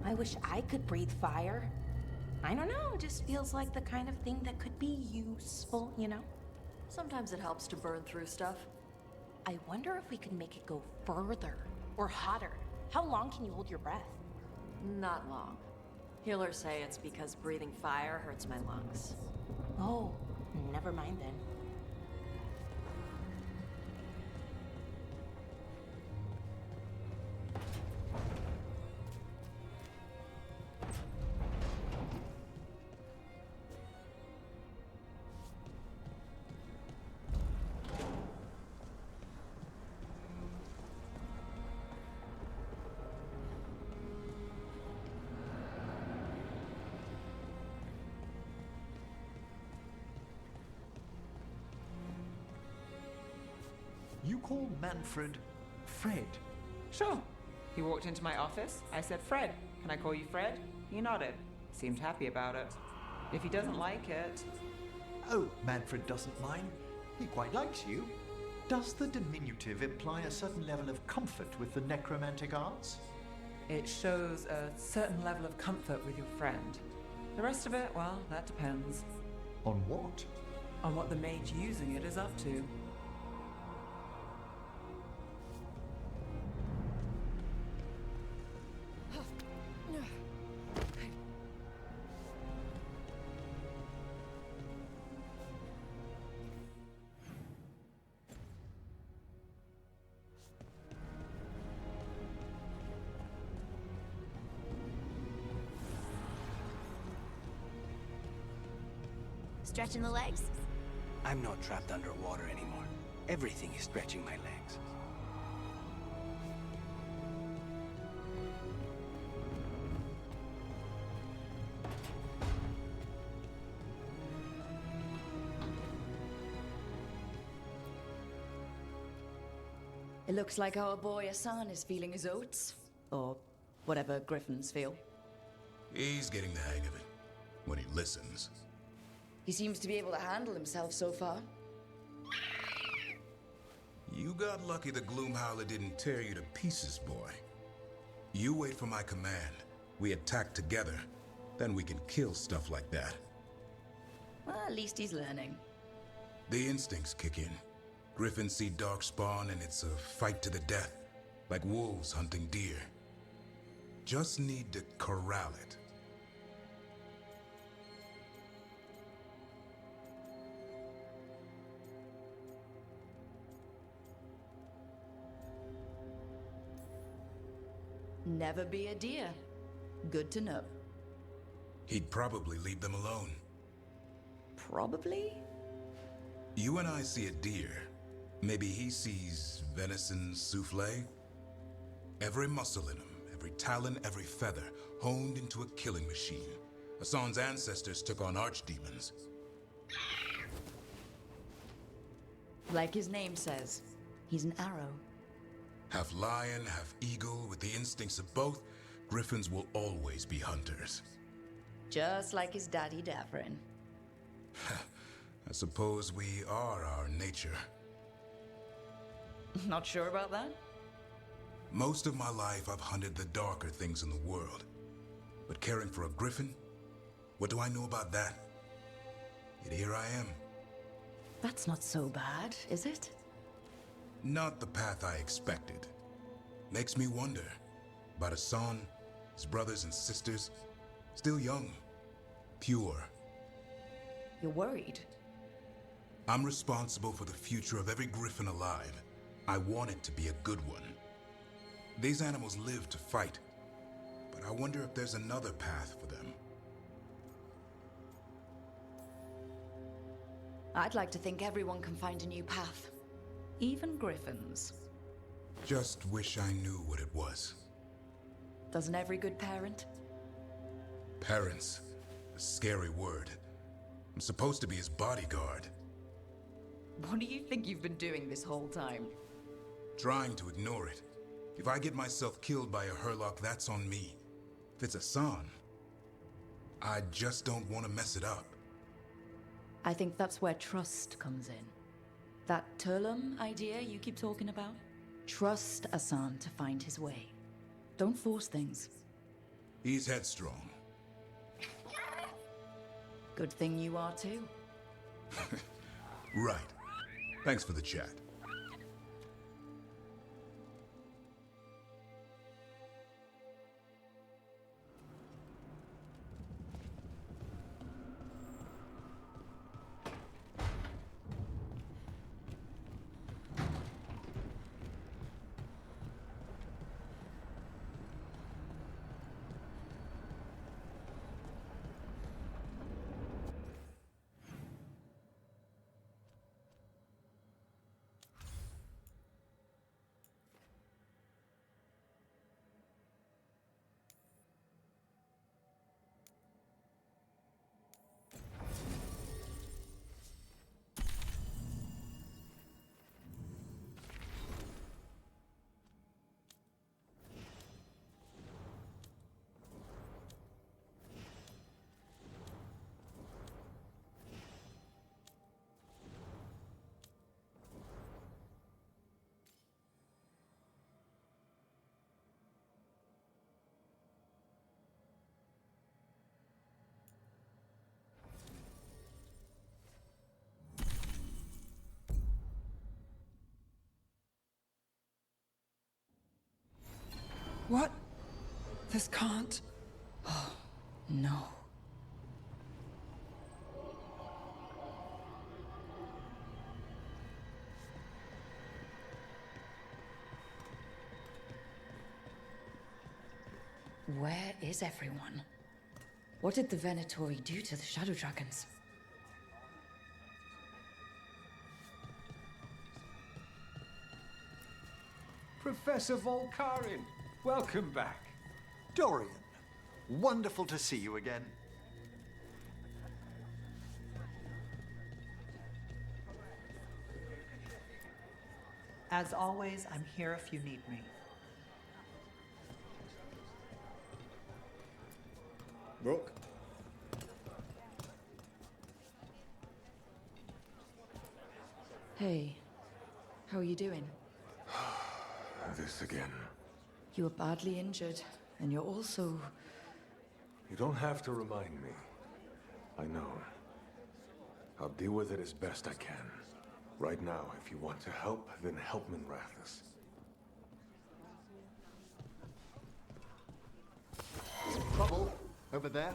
S7: I wish I could breathe fire. I don't know, it just feels like the kind of thing that could be useful, you know?
S3: Sometimes it helps to burn through stuff.
S7: I wonder if we could make it go further or hotter. How long can you hold your breath?
S3: Not long. Healers say it's because breathing fire hurts my lungs.
S7: Oh, never mind then.
S8: You call Manfred Fred?
S11: Sure. He walked into my office. I said, Fred, can I call you Fred? He nodded. Seemed happy about it. If he doesn't like it...
S8: Oh, Manfred doesn't mind. He quite likes you. Does the diminutive imply a certain level of comfort with the necromantic arts?
S11: It shows a certain level of comfort with your friend. The rest of it, well, that depends.
S8: On what?
S11: On what the mage using it is up to.
S15: Stretching the legs?
S2: I'm not trapped underwater anymore. Everything is stretching my legs.
S4: It looks like our boy Asan is feeling his oats. Or whatever griffins feel.
S9: He's getting the hang of it. When he listens.
S4: He seems to be able to handle himself so far.
S9: You got lucky the Gloomhowler didn't tear you to pieces, boy. You wait for my command. We attack together. Then we can kill stuff like that.
S4: Well, at least he's learning.
S9: The instincts kick in. Griffins see darkspawn and it's a fight to the death. Like wolves hunting deer. Just need to corral it.
S4: Never be a deer. Good to know.
S9: He'd probably leave them alone.
S4: Probably?
S9: You and I see a deer. Maybe he sees venison souffle. Every muscle in him, every talon, every feather, honed into a killing machine. Hassan's ancestors took on archdemons.
S4: Like his name says, he's an arrow.
S9: Half lion, half eagle, with the instincts of both, griffins will always be hunters.
S4: Just like his daddy Davrin.
S9: I suppose we are our nature.
S4: Not sure about that?
S9: Most of my life I've hunted the darker things in the world. But caring for a griffin? What do I know about that? Yet here I am.
S4: That's not so bad, is it?
S9: Not the path I expected. Makes me wonder about Hassan, his brothers and sisters, still young, pure.
S4: You're worried?
S9: I'm responsible for the future of every griffin alive. I want it to be a good one. These animals live to fight, but I wonder if there's another path for them.
S4: I'd like to think everyone can find a new path. Even griffins.
S9: Just wish I knew what it was.
S4: Doesn't every good parent?
S9: Parents. A scary word. I'm supposed to be his bodyguard.
S4: What do you think you've been doing this whole time?
S9: Trying to ignore it. If I get myself killed by a Hurlock, that's on me. If it's Hassan, I just don't want to mess it up.
S4: I think that's where trust comes in. That Turlum idea you keep talking about? Trust Hassan to find his way. Don't force things.
S9: He's headstrong.
S4: Good thing you are too.
S9: Right. Thanks for the chat.
S11: What? This can't.
S4: Oh, no. Where is everyone? What did the Venatori do to the Shadow Dragons?
S15: Professor Volkarin. Welcome back.
S8: Dorian, wonderful to see you again.
S16: As always, I'm here if you need me.
S1: Brooke?
S4: Hey, how are you doing?
S17: This again.
S4: You were badly injured, and you're also...
S17: You don't have to remind me. I know. I'll deal with it as best I can. Right now, if you want to help, then help Minrathous.
S8: Trouble over there.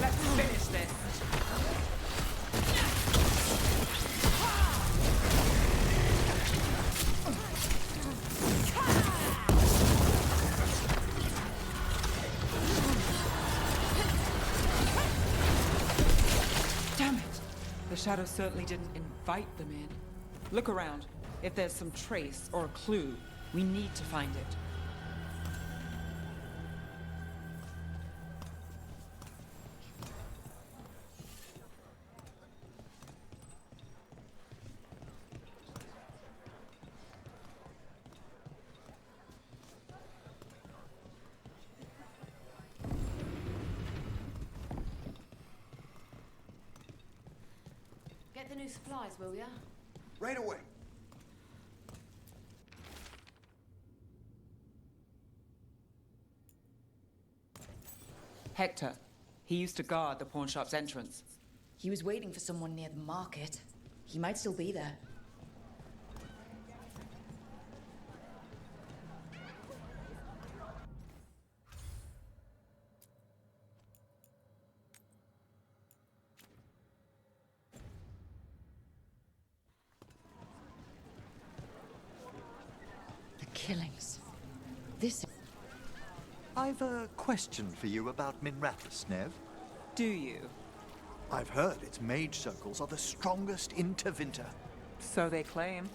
S11: Let's finish this. Damn it! The shadows certainly didn't invite them in. Look around. If there's some trace or a clue, we need to find it.
S14: Get the new supplies, will ya?
S8: Right away.
S11: Hector. He used to guard the pawn shop's entrance.
S4: He was waiting for someone near the market. He might still be there. The killings. This...
S8: I've a question for you about Minrathous, Nev.
S11: Do you?
S8: I've heard its mage circles are the strongest in Tevinter.
S11: So they claim.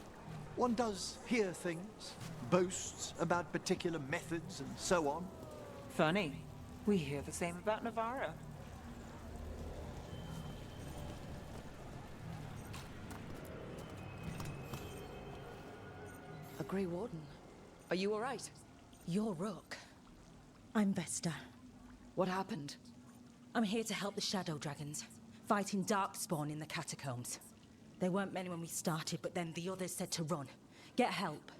S8: One does hear things, boasts about particular methods and so on.
S11: Funny. We hear the same about Navarra.
S4: A Grey Warden. Are you all right?
S18: You're Rook. I'm Vesta.
S4: What happened?
S18: I'm here to help the Shadow Dragons, fighting Darkspawn in the catacombs. There weren't many when we started, but then the others said to run. Get help.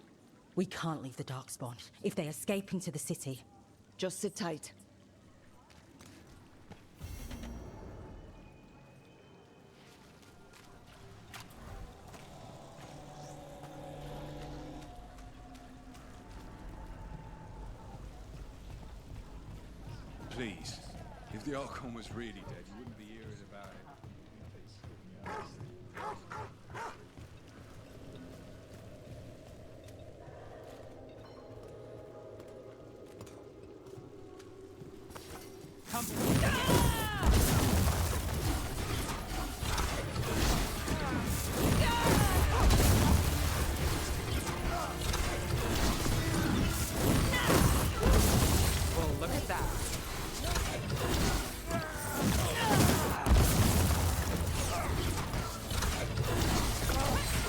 S18: We can't leave the Darkspawn if they escape into the city.
S4: Just sit tight.
S9: Please, if the Archon was really dead, you wouldn't be hearing about it.
S11: Come. Well, look at that.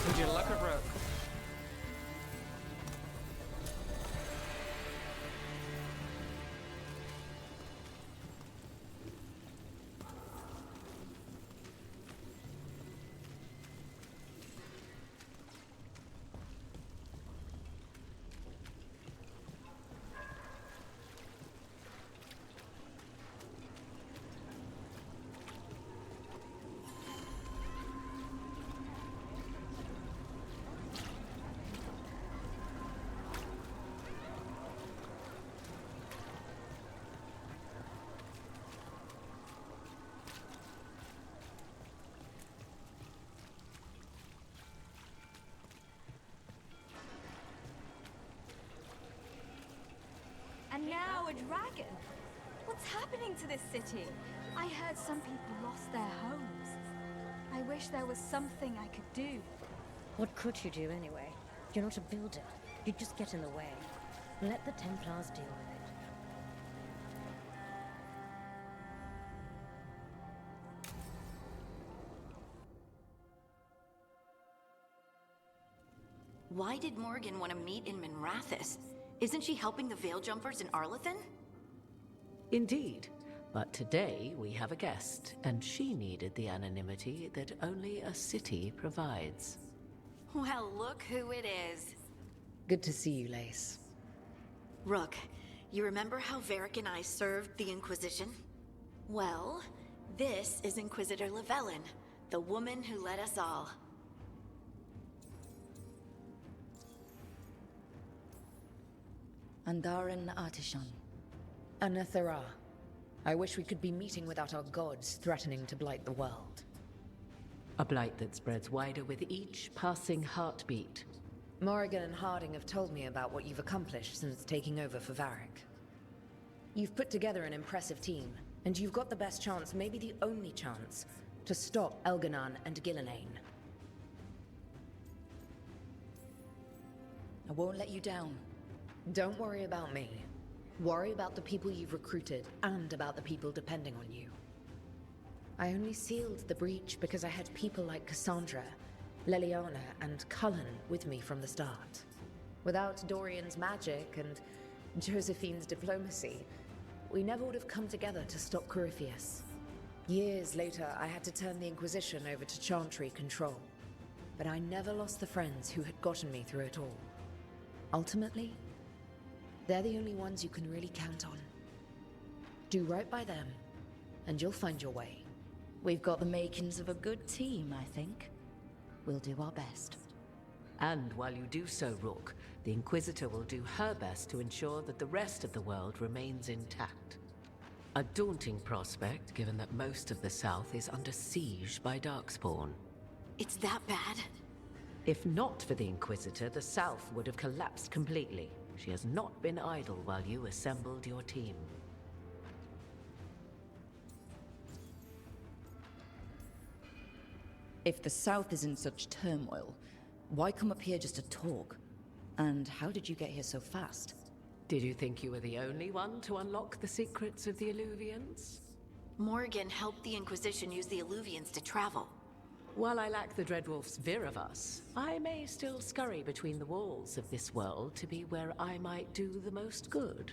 S11: Would you look at Rook?
S19: And now a dragon? What's happening to this city? I heard some people lost their homes. I wish there was something I could do.
S18: What could you do anyway?
S20: You're not a builder. You just get in the way. Let the Templars deal with it.
S4: Why did Morgan want to meet in Minrathous? Isn't she helping the Veil Jumpers in Arlathan?
S21: Indeed. But today we have a guest, and she needed the anonymity that only a city provides.
S4: Well, look who it is.
S22: Good to see you, Lace.
S4: Rook, you remember how Varric and I served the Inquisition? Well, this is Inquisitor Llewellyn, the woman who led us all.
S22: Andaran Artishan. Anathara. I wish we could be meeting without our gods threatening to blight the world.
S21: A blight that spreads wider with each passing heartbeat.
S22: Morrigan and Harding have told me about what you've accomplished since taking over for Varric. You've put together an impressive team, and you've got the best chance, maybe the only chance, to stop Elganon and Gillenane. I won't let you down. Don't worry about me. Worry about the people you've recruited, and about the people depending on you. I only sealed the breach because I had people like Cassandra, Leliana, and Cullen with me from the start. Without Dorian's magic and Josephine's diplomacy, we never would have come together to stop Corypheus. Years later, I had to turn the Inquisition over to Chantry control. But I never lost the friends who had gotten me through it all. Ultimately, they're the only ones you can really count on. Do right by them, and you'll find your way.
S4: We've got the makings of a good team, I think. We'll do our best.
S21: And while you do so, Rook, the Inquisitor will do her best to ensure that the rest of the world remains intact. A daunting prospect, given that most of the South is under siege by Darkspawn.
S4: It's that bad?
S21: If not for the Inquisitor, the South would have collapsed completely. She has not been idle while you assembled your team.
S4: If the South is in such turmoil, why come up here just to talk? And how did you get here so fast?
S21: Did you think you were the only one to unlock the secrets of the Illuvians?
S4: Morgan helped the Inquisition use the Illuvians to travel.
S21: While I lack the Dreadwolf's Viravus, I may still scurry between the walls of this world to be where I might do the most good.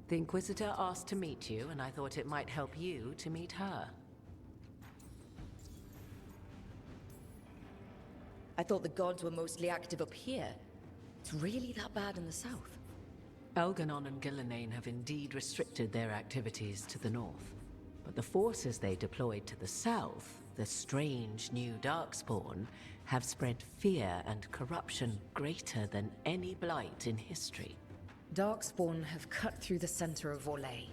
S21: The Inquisitor asked to meet you, and I thought it might help you to meet her.
S4: I thought the gods were mostly active up here. It's really that bad in the south?
S21: Elganon and Gillenane have indeed restricted their activities to the north. But the forces they deployed to the south, the strange new Darkspawn, have spread fear and corruption greater than any blight in history.
S22: Darkspawn have cut through the center of Orlais.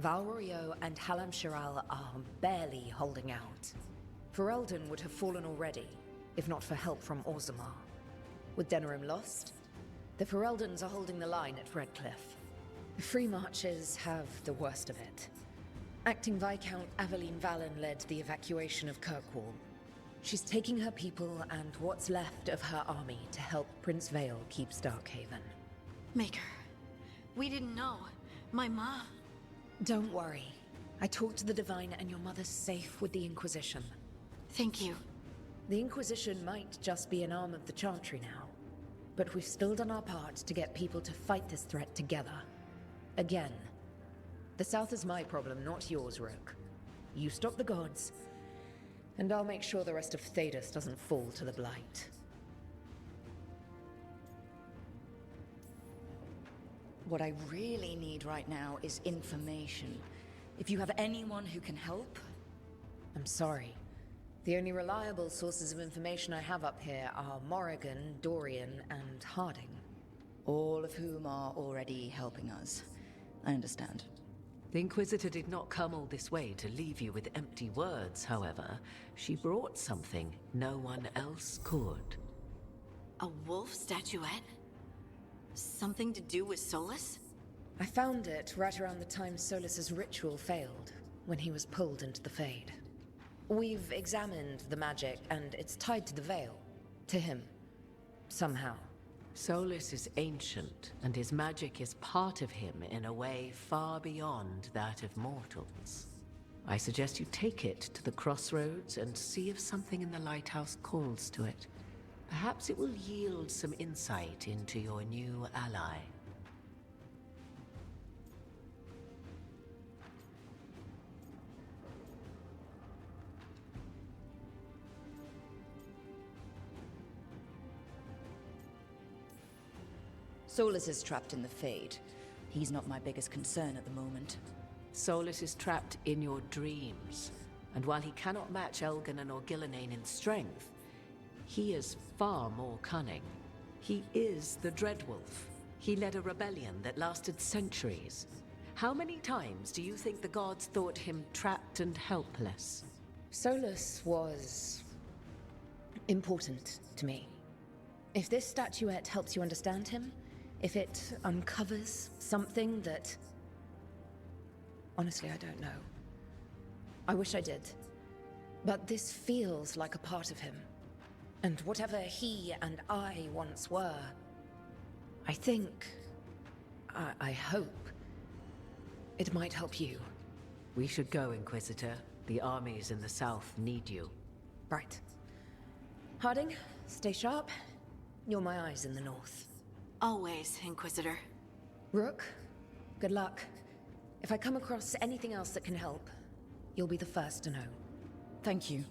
S22: Valrorio and Halam Shiral are barely holding out. Ferelden would have fallen already, if not for help from Orzammar. With Denerim lost, the Fereldans are holding the line at Redcliffe. The Free Marches have the worst of it. Acting Viscount Aveline Valen led the evacuation of Kirkwall. She's taking her people and what's left of her army to help Prince Vale keep Starkhaven.
S4: Maker, we didn't know. My mom...
S22: Don't worry. I talked to the Divine and your mother's safe with the Inquisition.
S4: Thank you.
S22: The Inquisition might just be an arm of the Chantry now, but we've still done our part to get people to fight this threat together. Again. The South is my problem, not yours, Rook. You stop the gods, and I'll make sure the rest of Thedas doesn't fall to the Blight.
S4: What I really need right now is information. If you have anyone who can help...
S22: I'm sorry. The only reliable sources of information I have up here are Morrigan, Dorian, and Harding.
S4: All of whom are already helping us. I understand.
S21: The Inquisitor did not come all this way to leave you with empty words, however. She brought something no one else could.
S4: A wolf statuette? Something to do with Solus?
S22: I found it right around the time Solus's ritual failed, when he was pulled into the Fade. We've examined the magic, and it's tied to the Veil. To him. Somehow.
S21: Solus is ancient, and his magic is part of him in a way far beyond that of mortals. I suggest you take it to the crossroads and see if something in the lighthouse calls to it. Perhaps it will yield some insight into your new ally.
S4: Solus is trapped in the Fade. He's not my biggest concern at the moment.
S21: Solus is trapped in your dreams, and while he cannot match Elganon or Gillenane in strength, he is far more cunning. He is the Dreadwolf. He led a rebellion that lasted centuries. How many times do you think the gods thought him trapped and helpless?
S22: Solus was important to me. If this statuette helps you understand him, if it uncovers something that... Honestly, I don't know. I wish I did. But this feels like a part of him. And whatever he and I once were, I think... I hope... it might help you.
S21: We should go, Inquisitor. The armies in the south need you.
S22: Right. Harding, stay sharp. You're my eyes in the north.
S7: Always, Inquisitor.
S22: Rook, good luck. If I come across anything else that can help, you'll be the first to know.
S4: Thank you.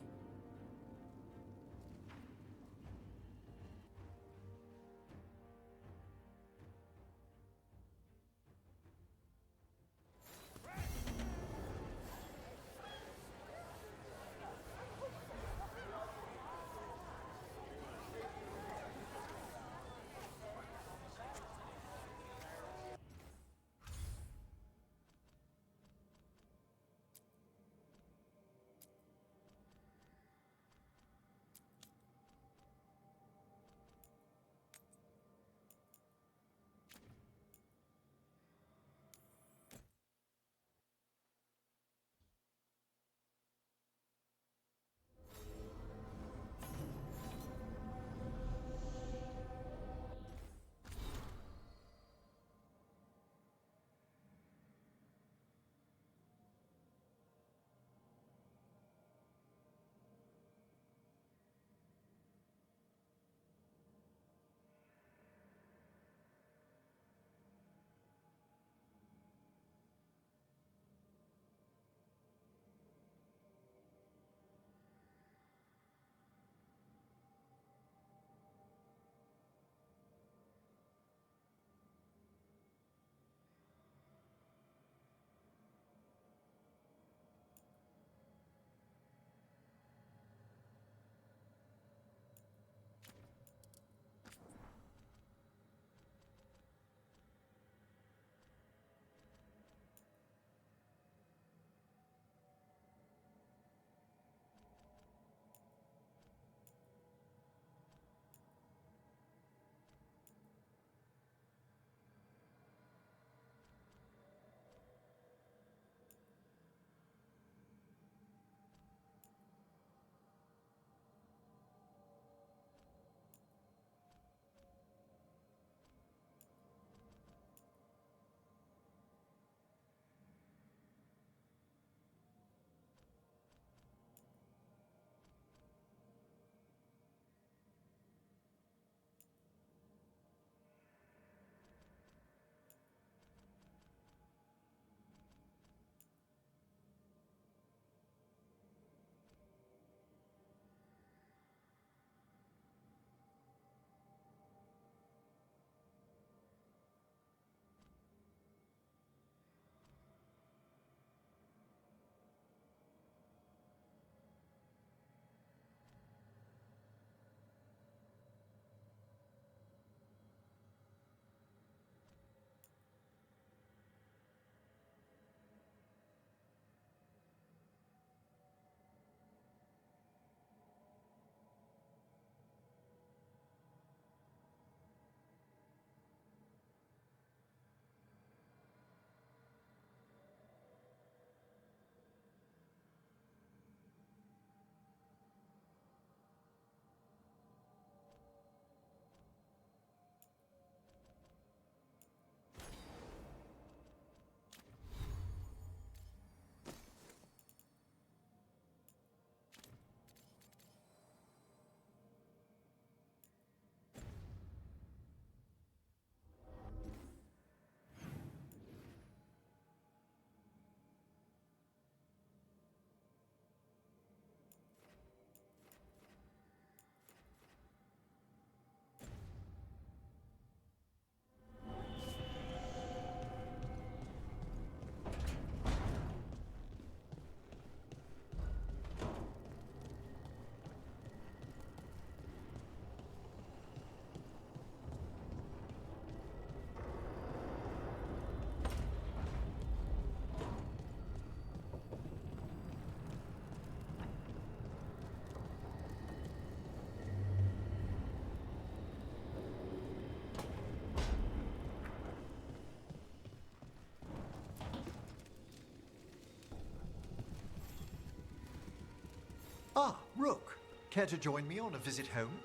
S8: Ah, Rook. Care to join me on a visit home?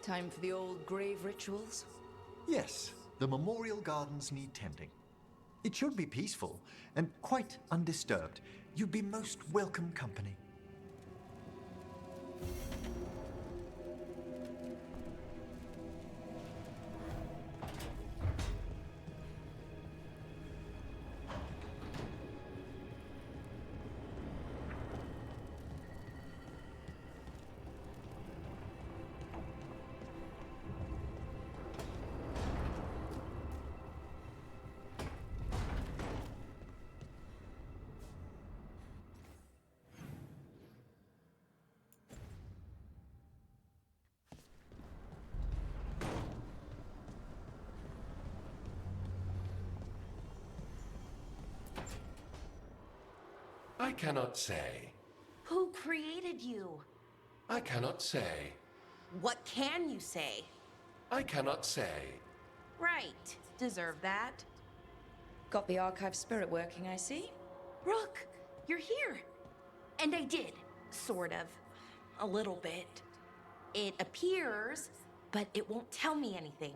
S4: Time for the old grave rituals?
S8: Yes, the memorial gardens need tending. It should be peaceful and quite undisturbed. You'd be most welcome company.
S5: I cannot say.
S7: Who created you?
S5: I cannot say.
S7: What can you say?
S5: I cannot say.
S7: Right. Deserve that.
S4: Got the archive spirit working, I see.
S7: Rook, you're here. And I did. Sort of. A little bit. It appears, but it won't tell me anything.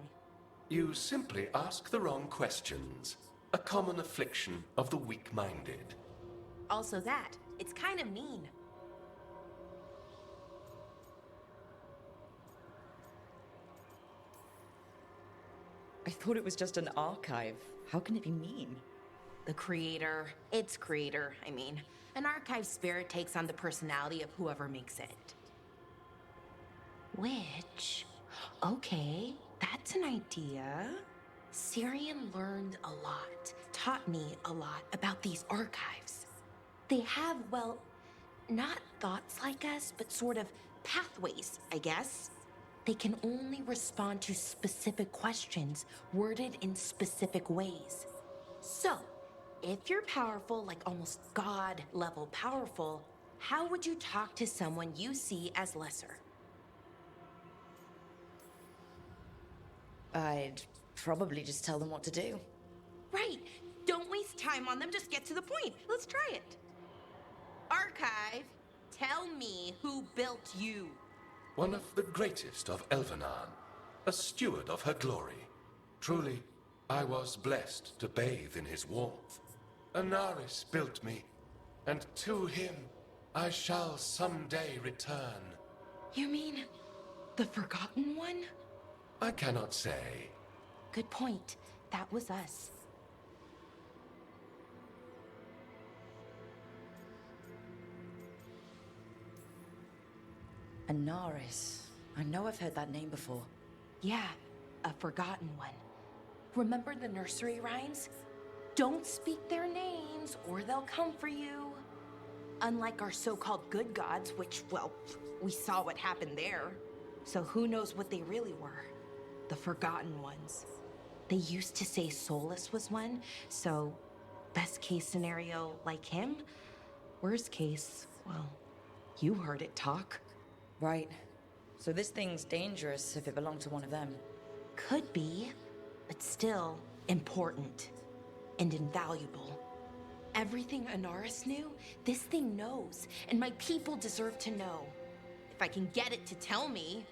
S5: You simply ask the wrong questions. A common affliction of the weak-minded.
S7: Also that. It's kind of mean.
S4: I thought it was just an archive. How can it be mean?
S7: The creator, its creator, I mean. An archive spirit takes on the personality of whoever makes it. Which, okay, that's an idea. Syrian learned a lot, taught me a lot about these archives. They have, well, not thoughts like us, but sort of pathways, I guess. They can only respond to specific questions worded in specific ways. So, if you're powerful, like almost God-level powerful, how would you talk to someone you see as lesser?
S4: I'd probably just tell them what to do.
S7: Right. Don't waste time on them, just get to the point. Let's try it. Archive, tell me who built you.
S5: One of the greatest of Elvenan, a steward of her glory. Truly, I was blessed to bathe in his warmth. Anaris built me, and to him I shall someday return.
S7: You mean the Forgotten One?
S5: I cannot say.
S7: Good point. That was us.
S4: Anaris. I know I've heard that name before.
S7: Yeah, a Forgotten One. Remember the nursery rhymes? Don't speak their names or they'll come for you. Unlike our so-called good gods, which, well, we saw what happened there. So who knows what they really were? The Forgotten Ones. They used to say Solus was one, so best case scenario like him. Worst case, well, you heard it talk.
S4: Right. So this thing's dangerous if it belonged to one of them.
S7: Could be, but still important and invaluable. Everything Anaris knew, this thing knows, and my people deserve to know. If I can get it to tell me.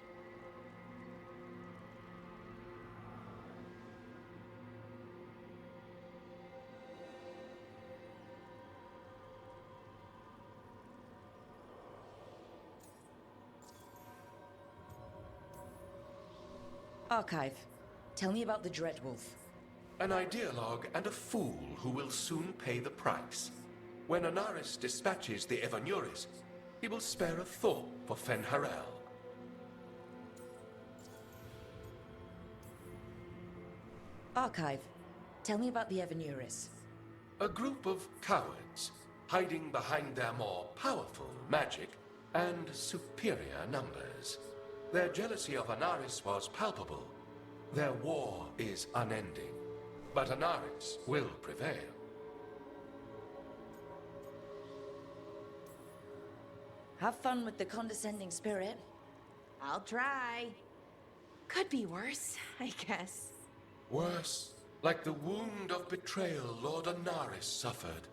S4: Archive. Tell me about the Dreadwolf.
S5: An ideologue and a fool who will soon pay the price. When Anaris dispatches the Evanuris, he will spare a thought for Fen'Harel.
S4: Archive. Tell me about the Evanuris.
S5: A group of cowards, hiding behind their more powerful magic and superior numbers. Their jealousy of Anaris was palpable. Their war is unending. But Anaris will prevail.
S4: Have fun with the condescending spirit.
S7: I'll try. Could be worse, I guess.
S5: Worse, like the wound of betrayal Lord Anaris suffered.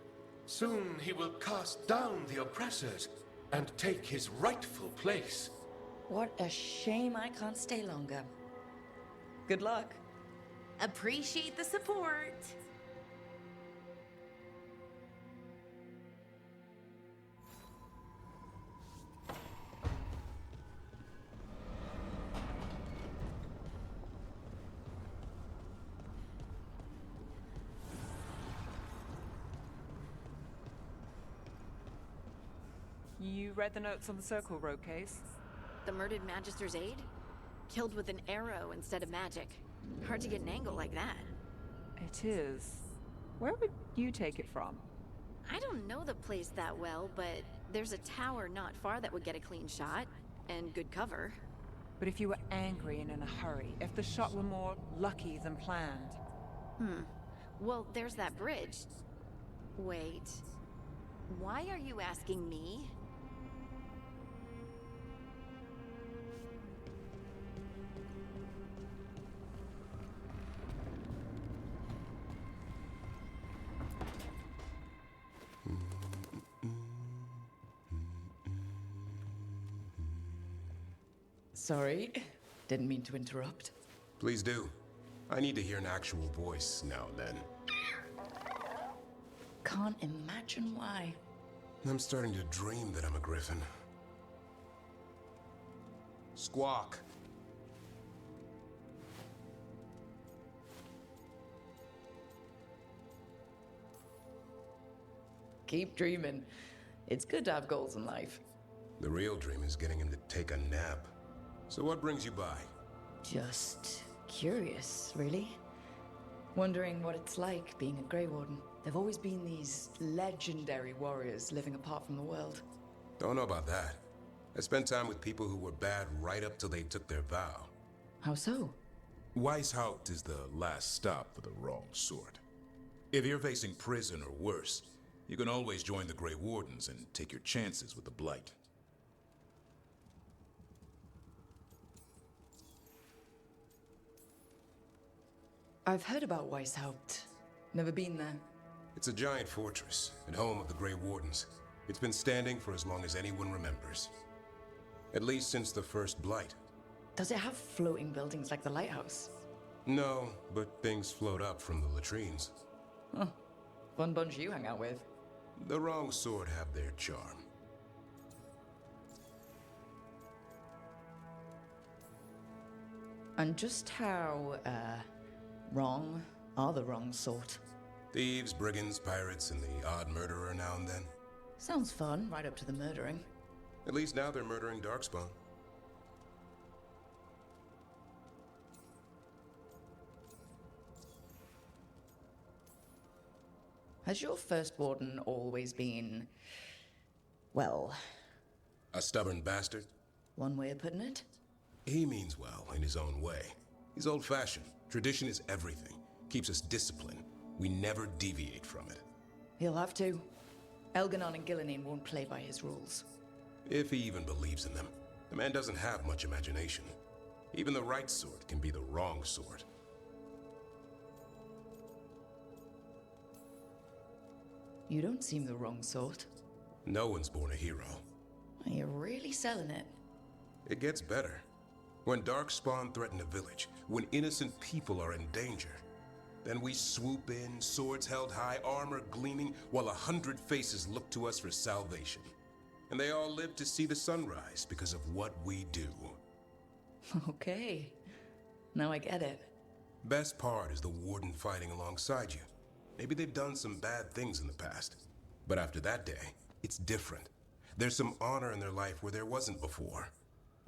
S5: Soon he will cast down the oppressors and take his rightful place.
S4: What a shame I can't stay longer. Good luck.
S7: Appreciate the support.
S11: You read the notes on the Circle Road case?
S6: The murdered Magister's aide? Killed with an arrow instead of magic. Hard to get an angle like that.
S11: It is. Where would you take it from?
S6: I don't know the place that well, but there's a tower not far that would get a clean shot. And good cover.
S11: But if you were angry and in a hurry, if the shot were more lucky than planned.
S6: Well, there's that bridge. Wait. Why are you asking me?
S4: Sorry, didn't mean to interrupt.
S9: Please do. I need to hear an actual voice now and then.
S4: Can't imagine why.
S9: I'm starting to dream that I'm a griffin. Squawk.
S4: Keep dreaming. It's good to have goals in life.
S9: The real dream is getting him to take a nap. So what brings you by?
S4: Just curious, really. Wondering what it's like being a Grey Warden. There've always been these legendary warriors living apart from the world.
S9: Don't know about that. I spent time with people who were bad right up till they took their vow.
S4: How so?
S10: Weishaupt is the last stop for the wrong sort. If you're facing prison or worse, you can always join the Grey Wardens and take your chances with the Blight.
S4: I've heard about Weishaupt. Never been there.
S9: It's a giant fortress and home of the Grey Wardens. It's been standing for as long as anyone remembers. At least since the first Blight.
S4: Does it have floating buildings like the lighthouse?
S9: No, but things float up from the latrines.
S4: Huh. Fun bunch you hang out with.
S9: The wrong sort have their charm.
S4: And just how, wrong are the wrong sort?
S9: Thieves, brigands, pirates, and the odd murderer now and then.
S4: Sounds fun, right up to the murdering.
S9: At least now they're murdering Darkspawn.
S4: Has your first warden always been, well...
S9: A stubborn bastard?
S4: One way of putting it?
S9: He means well in his own way. He's old-fashioned. Tradition is everything. Keeps us disciplined. We never deviate from it.
S4: He'll have to. Elganon and Gillenane won't play by his rules.
S9: If he even believes in them. The man doesn't have much imagination. Even the right sort can be the wrong sort.
S4: You don't seem the wrong sort.
S9: No one's born a hero.
S4: You're really selling it.
S9: It gets better. When Darkspawn threaten a village, when innocent people are in danger, then we swoop in, swords held high, armor gleaming, while 100 faces look to us for salvation. And they all live to see the sunrise because of what we do.
S4: Okay. Now I get it.
S9: Best part is the warden fighting alongside you. Maybe they've done some bad things in the past. But after that day, it's different. There's some honor in their life where there wasn't before.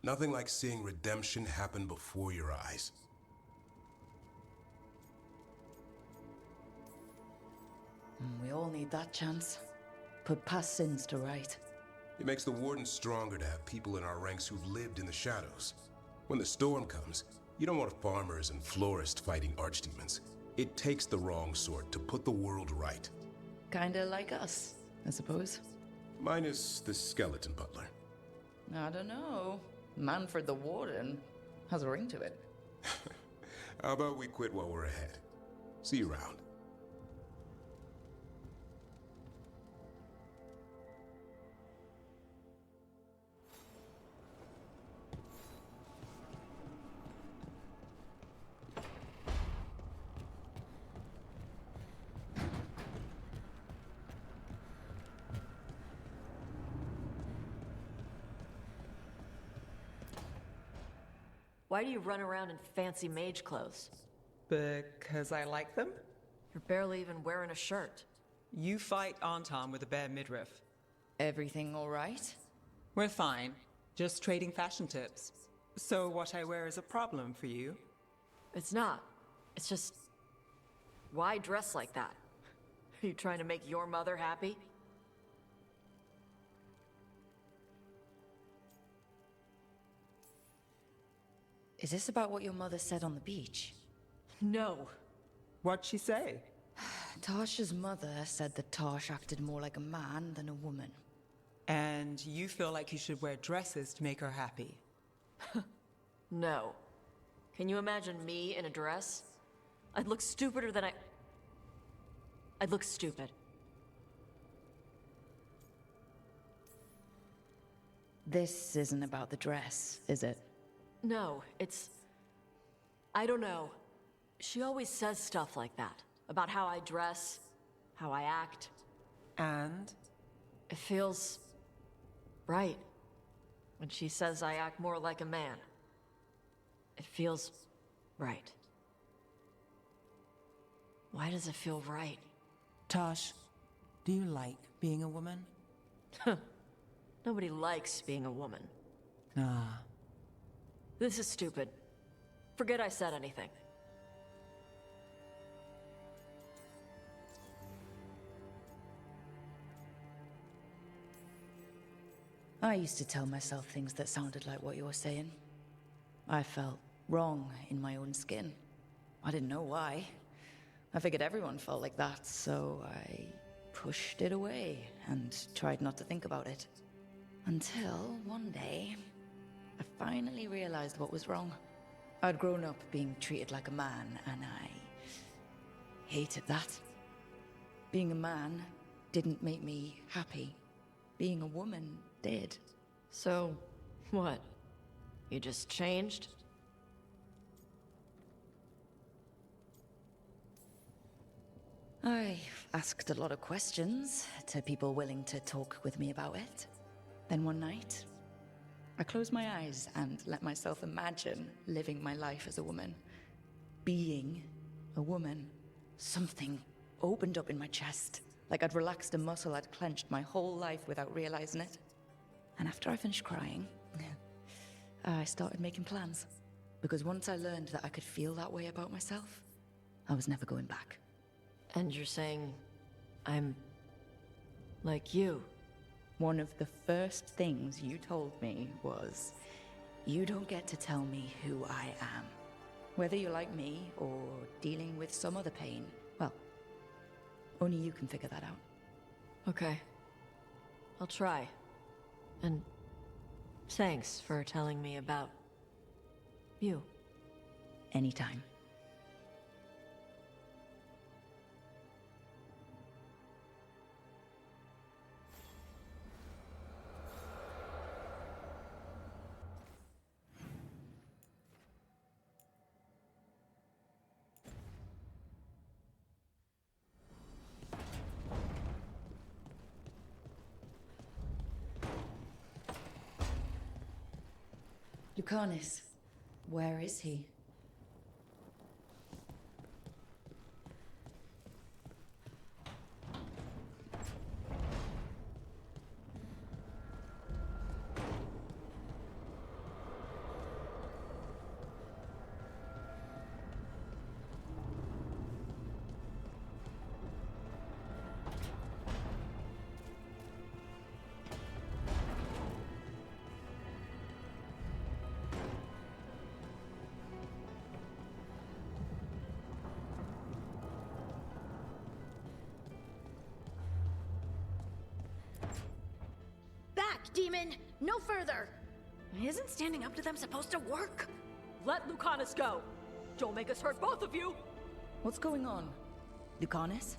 S9: Nothing like seeing redemption happen before your eyes.
S4: We all need that chance. Put past sins to right.
S9: It makes the warden stronger to have people in our ranks who've lived in the shadows. When the storm comes, you don't want farmers and florists fighting archdemons. It takes the wrong sort to put the world right.
S4: Kinda like us, I suppose.
S9: Minus the skeleton butler.
S4: I don't know. Manfred the Warden has a ring to it.
S9: How about we quit while we're ahead? See you around.
S3: Why do you run around in fancy mage clothes?
S11: Because I like them?
S3: You're barely even wearing a shirt.
S11: You fight Anton with a bare midriff.
S4: Everything all right?
S11: We're fine. Just trading fashion tips. So what I wear is a problem for you?
S3: It's not. It's just... Why dress like that? Are you trying to make your mother happy?
S4: Is this about what your mother said on the beach?
S3: No.
S11: What'd she say?
S4: Tasha's mother said that Tash acted more like a man than a woman.
S11: And you feel like you should wear dresses to make her happy?
S3: No. Can you imagine me in a dress? I'd look stupider than I'd look stupid.
S4: This isn't about the dress, is it?
S3: No, it's... I don't know. She always says stuff like that. About how I dress, how I act.
S11: And?
S3: It feels... right. When she says I act more like a man. It feels... right. Why does it feel right?
S11: Tosh, do you like being a woman?
S3: Nobody likes being a woman.
S11: Ah.
S3: This is stupid. Forget I said anything.
S4: I used to tell myself things that sounded like what you were saying. I felt wrong in my own skin. I didn't know why. I figured everyone felt like that, so I pushed it away and tried not to think about it. Until one day, I finally realized what was wrong. I'd grown up being treated like a man, and I hated that. Being a man didn't make me happy. Being a woman did.
S3: So, what? You just changed?
S4: I asked a lot of questions to people willing to talk with me about it. Then one night, I closed my eyes and let myself imagine living my life as a woman. Being a woman. Something opened up in my chest, like I'd relaxed a muscle I'd clenched my whole life without realizing it. And after I finished crying, I started making plans. Because once I learned that I could feel that way about myself, I was never going back.
S3: And you're saying I'm like you?
S4: One of the first things you told me was, you don't get to tell me who I am. Whether you like me or dealing with some other pain, well, only you can figure that out.
S3: Okay. I'll try. And thanks for telling me about you.
S4: Anytime. Lucanus, where is he?
S6: Demon! No further! Isn't standing up to them supposed to work?
S3: Let Lucanus go! Don't make us hurt both of you!
S4: What's going on? Lucanus?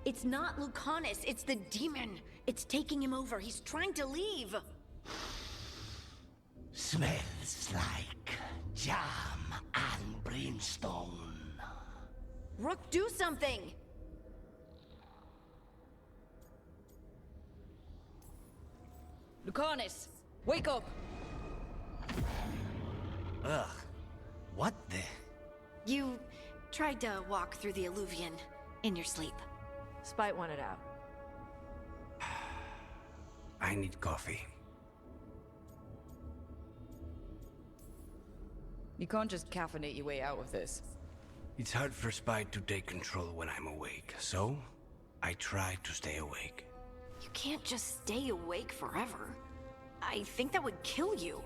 S6: It's not Lucanus, it's the demon! It's taking him over, he's trying to leave!
S2: Smells like jam and brimstone.
S6: Rook, do something!
S4: Lucanus, wake up!
S2: Ugh, What the?
S6: You tried to walk through the Alluvion in your sleep.
S3: Spite wanted out.
S2: I need coffee.
S4: You can't just caffeinate your way out of this.
S2: It's hard for Spite to take control when I'm awake, so I try to stay awake.
S6: You can't just stay awake forever. I think that would kill you.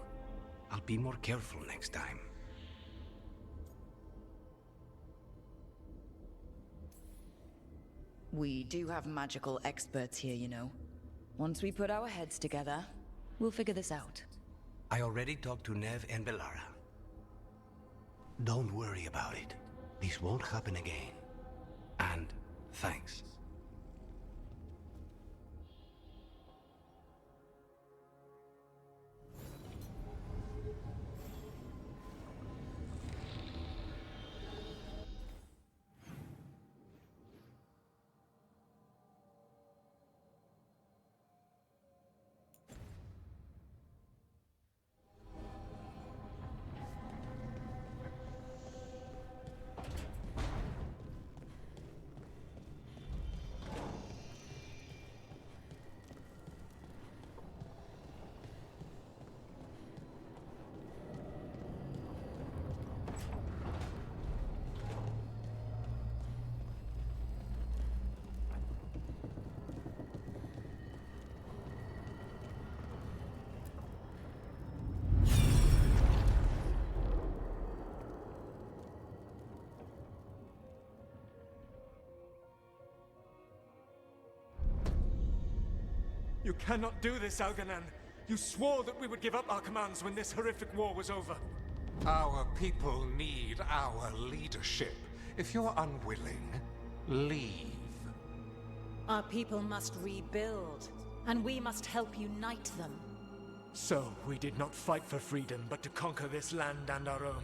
S2: I'll be more careful next time.
S4: We do have magical experts here, you know. Once we put our heads together, we'll figure this out.
S2: I already talked to Nev and Bellara. Don't worry about it. This won't happen again. And thanks.
S1: You cannot do this, Algernon. You swore that we would give up our commands when this horrific war was over.
S5: Our people need our leadership. If you're unwilling, leave.
S14: Our people must rebuild, and we must help unite them.
S1: So, we did not fight for freedom, but to conquer this land and our own.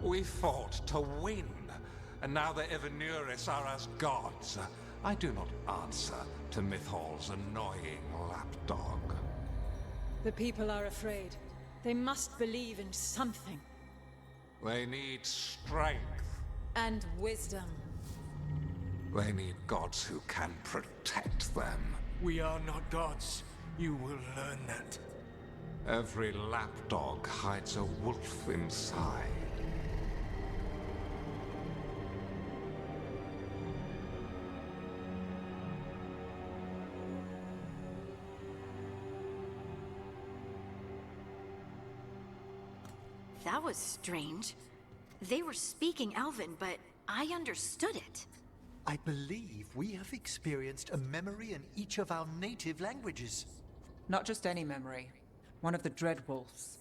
S5: We fought to win, and now the Evanuris are as gods. I do not answer to Mythal's annoying lapdog.
S14: The people are afraid. They must believe in something.
S5: They need strength.
S14: And wisdom.
S5: They need gods who can protect them.
S1: We are not gods. You will learn that.
S5: Every lapdog hides a wolf inside.
S6: That was strange. They were speaking Elven, but I understood it.
S8: I believe we have experienced a memory in each of our native languages.
S11: Not just any memory. One of the Dreadwolves.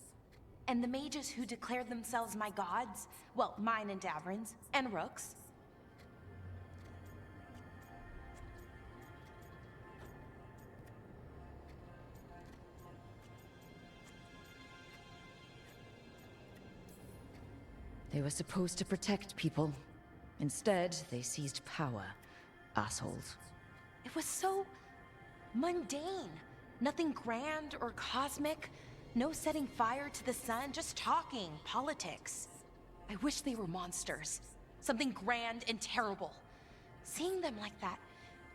S7: And the mages who declared themselves my gods? Well, mine and Davrin's, and Rook's.
S4: They were supposed to protect people. Instead, they seized power. Assholes.
S7: It was so mundane. Nothing grand or cosmic. No setting fire to the sun, just talking, politics. I wish they were monsters. Something grand and terrible. Seeing them like that,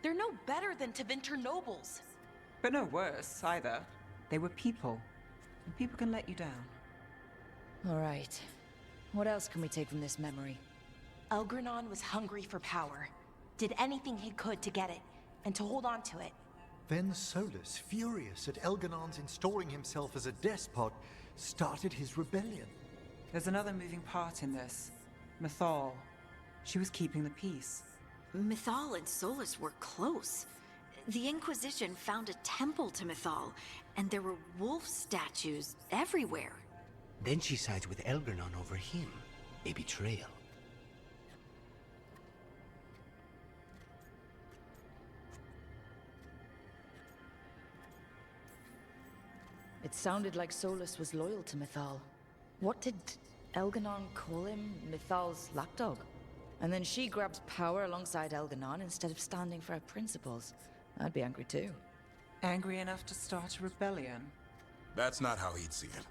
S7: they're no better than Tevinter nobles.
S11: But no worse, either. They were people. And people can let you down.
S4: All right. What else can we take from this memory?
S7: Elgranon was hungry for power. Did anything he could to get it, and to hold on to it.
S8: Then Solus, furious at Elganon's installing himself as a despot, started his rebellion.
S11: There's another moving part in this. Mythal. She was keeping the peace.
S6: Mythal and Solus were close. The Inquisition found a temple to Mythal, and there were wolf statues everywhere.
S2: Then she sides with Elgernon over him. A betrayal.
S4: It sounded like Solus was loyal to Mythal. What did Elganon call him? Mythal's lapdog? And then she grabs power alongside Elganon instead of standing for her principles. I'd be angry too.
S11: Angry enough to start a rebellion?
S10: That's not how he'd see it.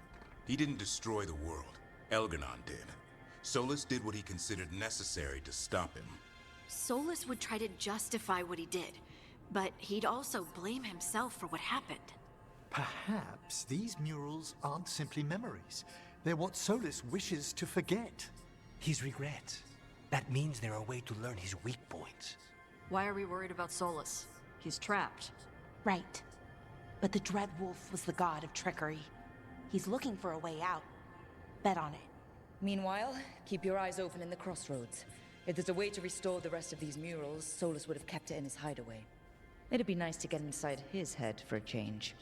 S10: He didn't destroy the world. Elganon did. Solus did what he considered necessary to stop him.
S6: Solus would try to justify what he did, but he'd also blame himself for what happened.
S8: Perhaps these murals aren't simply memories. They're what Solus wishes to forget.
S2: His regrets. That means they're a way to learn his weak points.
S3: Why are we worried about Solus? He's trapped.
S7: Right. But the Dread Wolf was the god of trickery. He's looking for a way out. Bet on it.
S4: Meanwhile, keep your eyes open in the crossroads. If there's a way to restore the rest of these murals, Solus would have kept it in his hideaway. It'd be nice to get inside his head for a change.